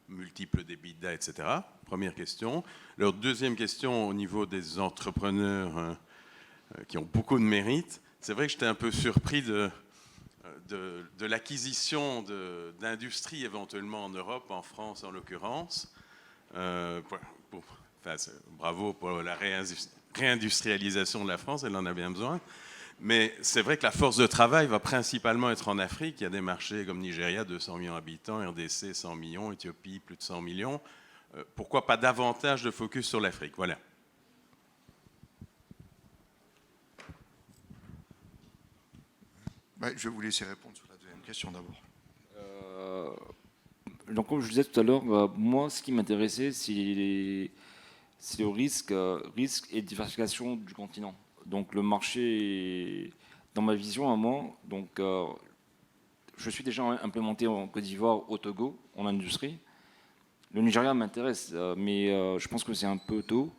multiples d'EBITDA, etc. Première question. Alors, deuxième question, au niveau des entrepreneurs qui ont beaucoup de mérite, c'est vrai que j'étais un peu surpris de l'acquisition d'industries éventuellement en Europe, en France en l'occurrence. Bravo pour la réindustrialisation de la France, elle en a bien besoin. Mais c'est vrai que la force de travail va principalement être en Afrique. Il y a des marchés comme Nigeria, 200 millions d'habitants, RDC, 100 millions, Éthiopie, plus de 100 millions. Pourquoi pas davantage de focus sur l'Afrique ? Voilà. Je vais vous laisser répondre sur la deuxième question d'abord. Donc, comme je disais tout à l'heure, moi, ce qui m'intéressait, c'est le risque et diversification du continent. Donc, le marché, dans ma vision à moi, donc, je suis déjà implémenté en Côte d'Ivoire, au Togo, en industrie. Le Nigeria m'intéresse, mais je pense que c'est un peu tôt.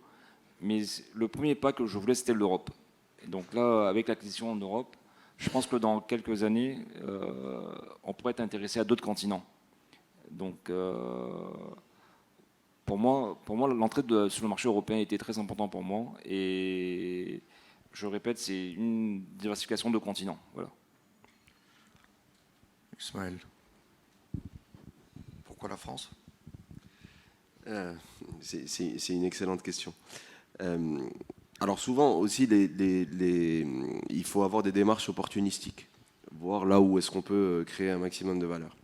Mais le premier pas que je voulais, c'était l'Europe. Et donc là, avec l'acquisition en Europe, je pense que dans quelques années, on pourrait être intéressé à d'autres continents. Donc, pour moi, l'entrée sur le marché européen était très importante pour moi. Et je répète, c'est une diversification de continents. Voilà. Ismaël. Pourquoi la France ? C'est une excellente question. Alors souvent aussi, il faut avoir des démarches opportunistiques, voir là où est-ce qu'on peut créer un maximum de valeur.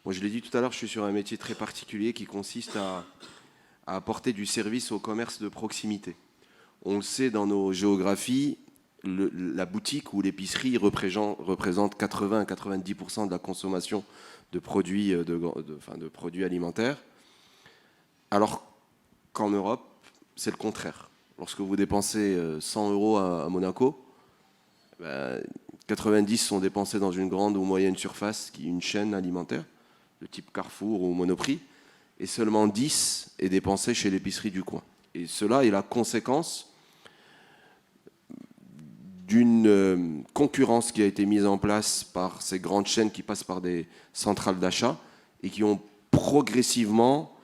Moi, je l'ai dit tout à l'heure, je suis sur un métier très particulier qui consiste à apporter du service au commerce de proximité. On le sait dans nos géographies, la boutique ou l'épicerie représente 80 à 90% de la consommation de produits, de produits alimentaires, alors qu'en Europe, c'est le contraire. Lorsque vous dépensez 100 € à Monaco, 90 sont dépensés dans une grande ou moyenne surface, qui est une chaîne alimentaire, de type Carrefour ou Monoprix, et seulement 10 est dépensé chez l'épicerie du coin. Et cela est la conséquence d'une concurrence qui a été mise en place par ces grandes chaînes qui passent par des centrales d'achat et qui ont progressivement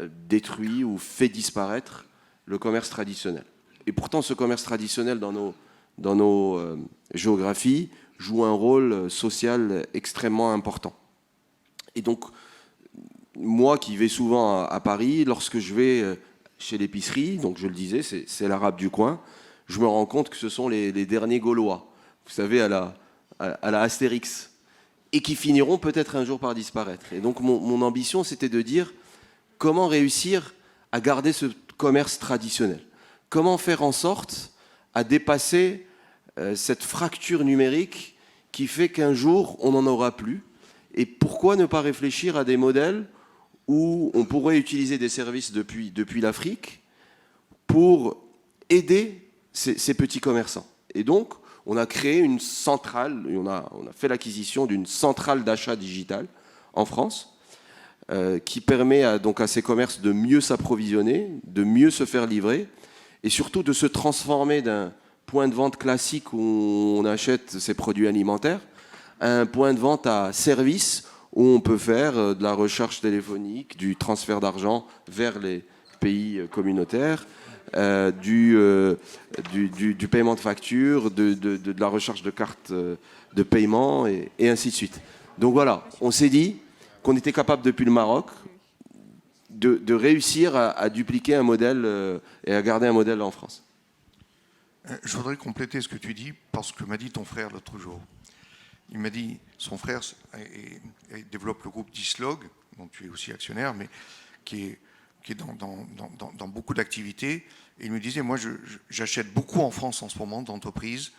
détruit ou fait disparaître le commerce traditionnel. Et pourtant, ce commerce traditionnel dans nos géographies joue un rôle social extrêmement important. Et donc, moi qui vais souvent à Paris, lorsque je vais chez l'épicerie, donc je le disais, c'est l'arabe du coin, je me rends compte que ce sont les derniers Gaulois, vous savez, à la Astérix, et qui finiront peut-être un jour par disparaître. Et donc mon ambition, c'était de dire comment réussir à garder ce commerce traditionnel. Comment faire en sorte à dépasser cette fracture numérique qui fait qu'un jour, on n'en aura plus. Et pourquoi ne pas réfléchir à des modèles où on pourrait utiliser des services depuis l'Afrique pour aider ces petits commerçants. Et donc, on a créé une centrale, on a fait l'acquisition d'une centrale d'achat digital en France, qui permet donc à ces commerces de mieux s'approvisionner, de mieux se faire livrer, et surtout de se transformer d'un point de vente classique où on achète ses produits alimentaires à un point de vente à service où on peut faire de la recharge téléphonique, du transfert d'argent vers les pays communautaires, du paiement de factures, de la recharge de cartes de paiement et ainsi de suite. Donc voilà, on s'est dit qu'on était capable depuis le Maroc de réussir à dupliquer un modèle et à garder un modèle en France. Je voudrais compléter ce que tu dis parce que m'a dit ton frère l'autre jour. Il m'a dit, son frère développe le groupe Dislog, dont tu es aussi actionnaire, mais qui est dans beaucoup d'activités. Et il me disait, moi j'achète beaucoup en France en ce moment d'entreprises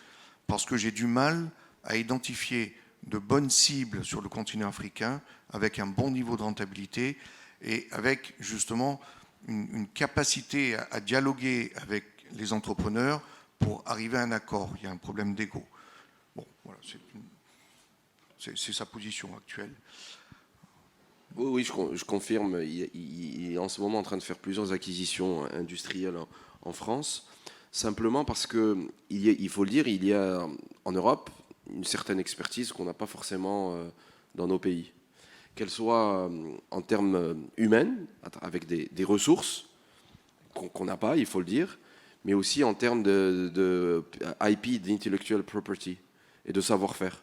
parce que j'ai du mal à identifier de bonnes cibles sur le continent africain avec un bon niveau de rentabilité et avec justement une capacité à dialoguer avec les entrepreneurs pour arriver à un accord. Il y a un problème d'ego. Bon, voilà, c'est sa position actuelle. Oui, je confirme. Il est en ce moment en train de faire plusieurs acquisitions industrielles en France, simplement parce qu'il faut le dire, il y a en Europe une certaine expertise qu'on n'a pas forcément dans nos pays. Qu'elle soit en termes humains, avec des ressources qu'on n'a pas, il faut le dire, mais aussi en termes de IP, d'intellectual property, et de savoir-faire.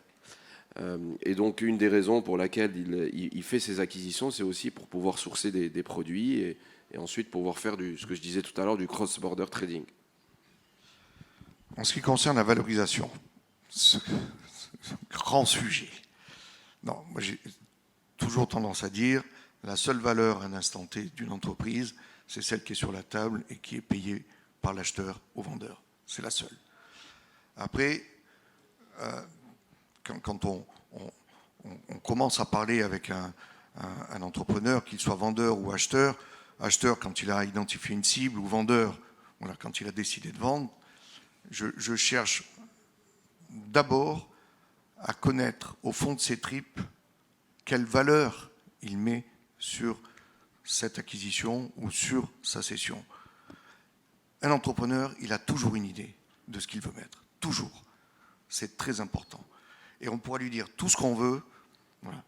Et donc, une des raisons pour laquelle il fait ces acquisitions, c'est aussi pour pouvoir sourcer des produits et ensuite pouvoir faire ce que je disais tout à l'heure, du cross-border trading. En ce qui concerne la valorisation, ce grand sujet. Non, moi j'ai toujours tendance à dire la seule valeur à un instant T d'une entreprise, c'est celle qui est sur la table et qui est payée par l'acheteur au vendeur. C'est la seule. Après, quand on commence à parler avec un entrepreneur, qu'il soit vendeur ou acheteur quand il a identifié une cible, ou vendeur voilà, quand il a décidé de vendre, je cherche d'abord à connaître au fond de ses tripes quelle valeur il met sur cette acquisition ou sur sa cession. Un entrepreneur, il a toujours une idée de ce qu'il veut mettre. Toujours. C'est très important. Et on pourra lui dire tout ce qu'on veut. Voilà.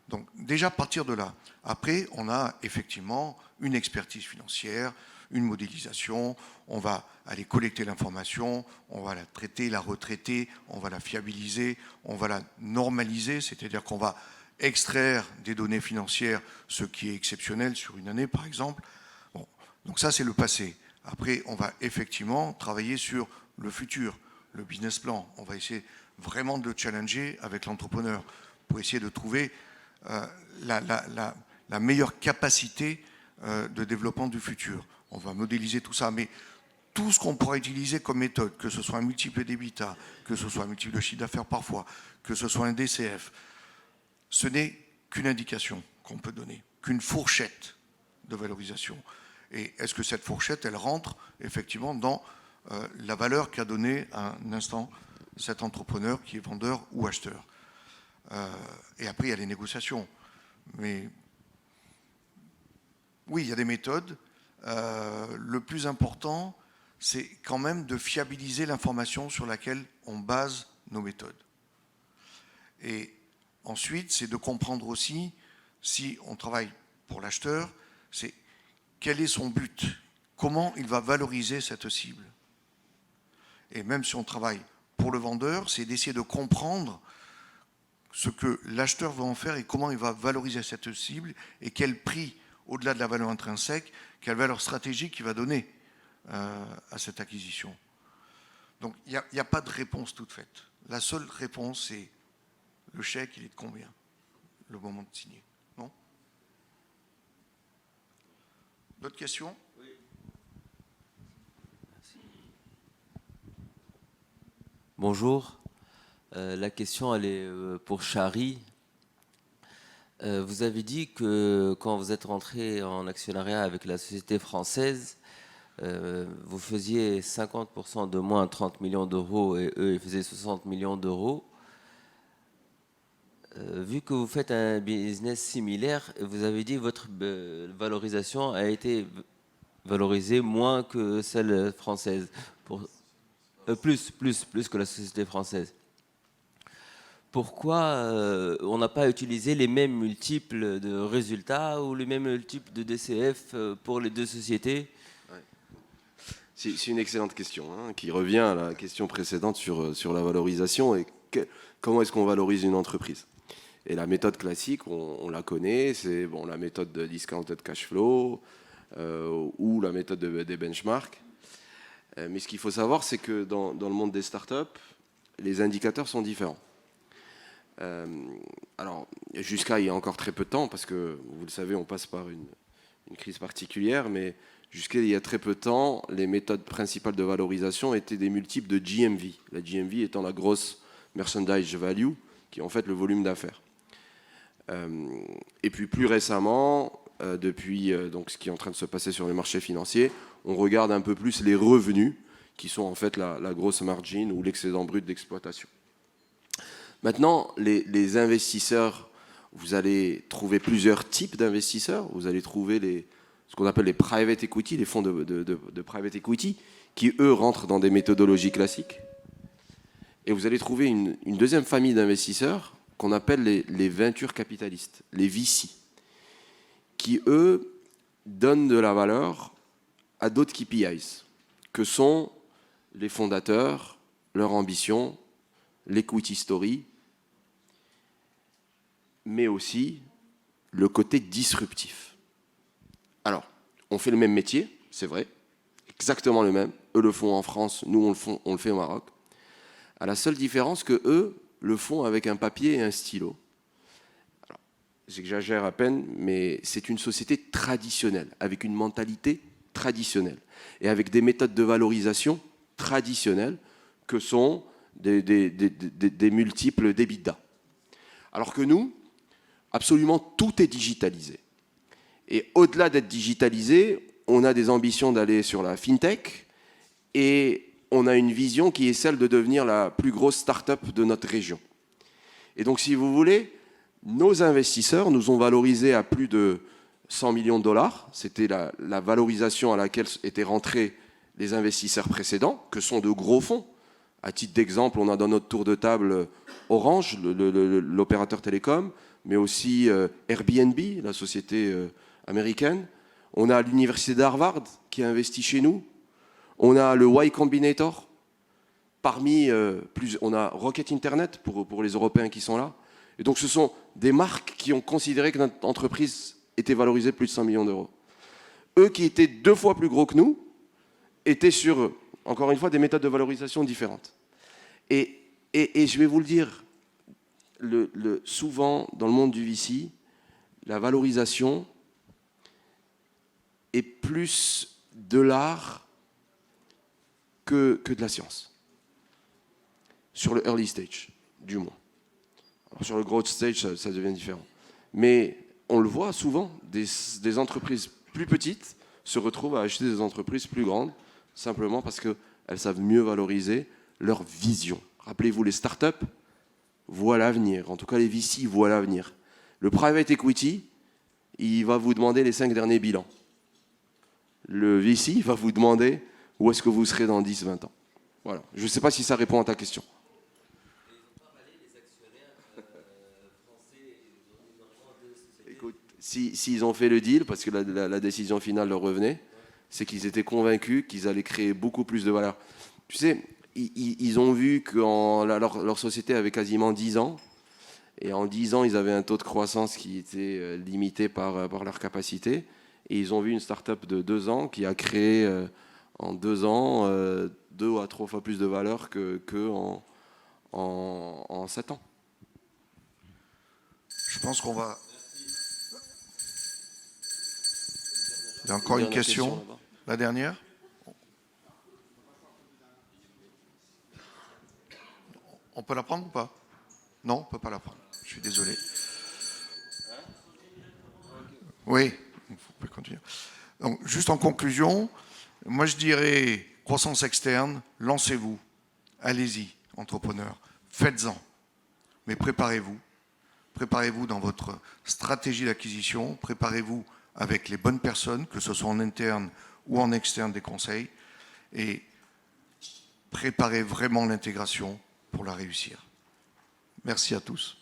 Donc déjà partir de là. Après, on a effectivement une expertise financière, une modélisation, on va aller collecter l'information, on va la traiter, la retraiter, on va la fiabiliser, on va la normaliser, c'est-à-dire qu'on va extraire des données financières, ce qui est exceptionnel sur une année par exemple. Bon, donc ça c'est le passé. Après, on va effectivement travailler sur le futur, le business plan. On va essayer vraiment de le challenger avec l'entrepreneur pour essayer de trouver la meilleure capacité de développement du futur. On va modéliser tout ça, mais tout ce qu'on pourra utiliser comme méthode, que ce soit un multiple d'EBITDA, que ce soit un multiple de chiffre d'affaires parfois, que ce soit un DCF, ce n'est qu'une indication qu'on peut donner, qu'une fourchette de valorisation. Et est-ce que cette fourchette, elle rentre effectivement dans la valeur qu'a donnée à un instant cet entrepreneur qui est vendeur ou acheteur. Et après, il y a les négociations. Mais oui, il y a des méthodes. Le plus important, c'est quand même de fiabiliser l'information sur laquelle on base nos méthodes. Et ensuite, c'est de comprendre aussi, si on travaille pour l'acheteur, c'est quel est son but, comment il va valoriser cette cible. Et même si on travaille pour le vendeur, c'est d'essayer de comprendre ce que l'acheteur va en faire et comment il va valoriser cette cible et quel prix, au-delà de la valeur intrinsèque, quelle valeur stratégique il va donner à cette acquisition. Donc il n'y a pas de réponse toute faite. La seule réponse, c'est le chèque, il est de combien, le moment de signer. Non? D'autres questions? Bonjour. La question, elle est pour Chari. Vous avez dit que quand vous êtes rentré en actionnariat avec la société française, vous faisiez 50% de moins 30 millions d'euros et eux, ils faisaient 60 millions d'euros. Vu que vous faites un business similaire, vous avez dit que votre valorisation a été valorisée moins que celle française. Plus que la société française. Pourquoi on n'a pas utilisé les mêmes multiples de résultats ou les mêmes multiples de DCF pour les deux sociétés? C'est une excellente question, hein, qui revient à la question précédente sur la valorisation et comment est-ce qu'on valorise une entreprise. Et la méthode classique, on la connaît, c'est bon, la méthode de discounted cash flow ou la méthode des benchmarks. Mais ce qu'il faut savoir, c'est que dans le monde des startups, les indicateurs sont différents. Alors, jusqu'à il y a encore très peu de temps, parce que, vous le savez, on passe par une crise particulière, mais jusqu'à il y a très peu de temps, les méthodes principales de valorisation étaient des multiples de GMV. La GMV étant la grosse merchandise value, qui est en fait le volume d'affaires. Et puis plus récemment, depuis donc, ce qui est en train de se passer sur les marchés financiers, on regarde un peu plus les revenus, qui sont en fait la grosse margin ou l'excédent brut d'exploitation. Maintenant, les investisseurs, vous allez trouver plusieurs types d'investisseurs. Vous allez trouver ce qu'on appelle les private equity, les fonds de private equity, qui, eux, rentrent dans des méthodologies classiques. Et vous allez trouver une deuxième famille d'investisseurs qu'on appelle les venture capitalistes, les VC, qui, eux, donnent de la valeur à d'autres KPIs, que sont les fondateurs, leur ambition, l'equity story, mais aussi le côté disruptif. Alors, on fait le même métier, c'est vrai, exactement le même. Eux le font en France, nous on le fait au Maroc. À la seule différence que eux le font avec un papier et un stylo. Alors, j'exagère à peine, mais c'est une société traditionnelle, avec une mentalité traditionnelle, et avec des méthodes de valorisation traditionnelles que sont des multiples d'EBITDA. Alors que nous, absolument tout est digitalisé. Et au-delà d'être digitalisé, on a des ambitions d'aller sur la fintech et on a une vision qui est celle de devenir la plus grosse start-up de notre région. Et donc, si vous voulez, nos investisseurs nous ont valorisés à plus de 100 millions de dollars. C'était la valorisation à laquelle étaient rentrés les investisseurs précédents, que sont de gros fonds. À titre d'exemple, on a dans notre tour de table Orange, l'opérateur télécom, mais aussi Airbnb, la société américaine. On a l'université d'Harvard qui a investi chez nous. On a le Y Combinator. On a Rocket Internet pour les Européens qui sont là. Et donc ce sont des marques qui ont considéré que notre entreprise était valorisée plus de 100 millions d'euros. Eux qui étaient 2 fois plus gros que nous, étaient sur, encore une fois, des méthodes de valorisation différentes. Et je vais vous le dire, souvent dans le monde du VC, la valorisation est plus de l'art que de la science. Sur le early stage, du moins. Alors sur le growth stage, ça devient différent. Mais on le voit souvent, des entreprises plus petites se retrouvent à acheter des entreprises plus grandes, simplement parce qu'elles savent mieux valoriser leur vision. Rappelez-vous, les startups voient l'avenir. En tout cas, les VC voient l'avenir. Le private equity, il va vous demander les 5 derniers bilans. Le VC va vous demander où est-ce que vous serez dans 10-20 ans. Voilà. Je ne sais pas si ça répond à ta question. Écoute, s'ils ont fait le deal, parce que la décision finale leur revenait, c'est qu'ils étaient convaincus qu'ils allaient créer beaucoup plus de valeur. Tu sais, ils ont vu que leur société avait quasiment 10 ans Et en 10 ans, ils avaient un taux de croissance qui était limité par leur capacité. Et ils ont vu une start-up de 2 ans qui a créé en 2 ans 2 à 3 fois plus de valeur que en 7 ans. Je pense qu'on va... Il y a encore une question. là-bas. La dernière? On peut la prendre ou pas? Non, on ne peut pas la prendre. Je suis désolé. Oui, il faut continuer. Donc, juste en conclusion, moi je dirais croissance externe, lancez-vous, allez-y, entrepreneurs, faites-en, mais préparez-vous. Préparez-vous dans votre stratégie d'acquisition, préparez-vous avec les bonnes personnes, que ce soit en interne ou en externe des conseils, et préparez vraiment l'intégration pour la réussir. Merci à tous.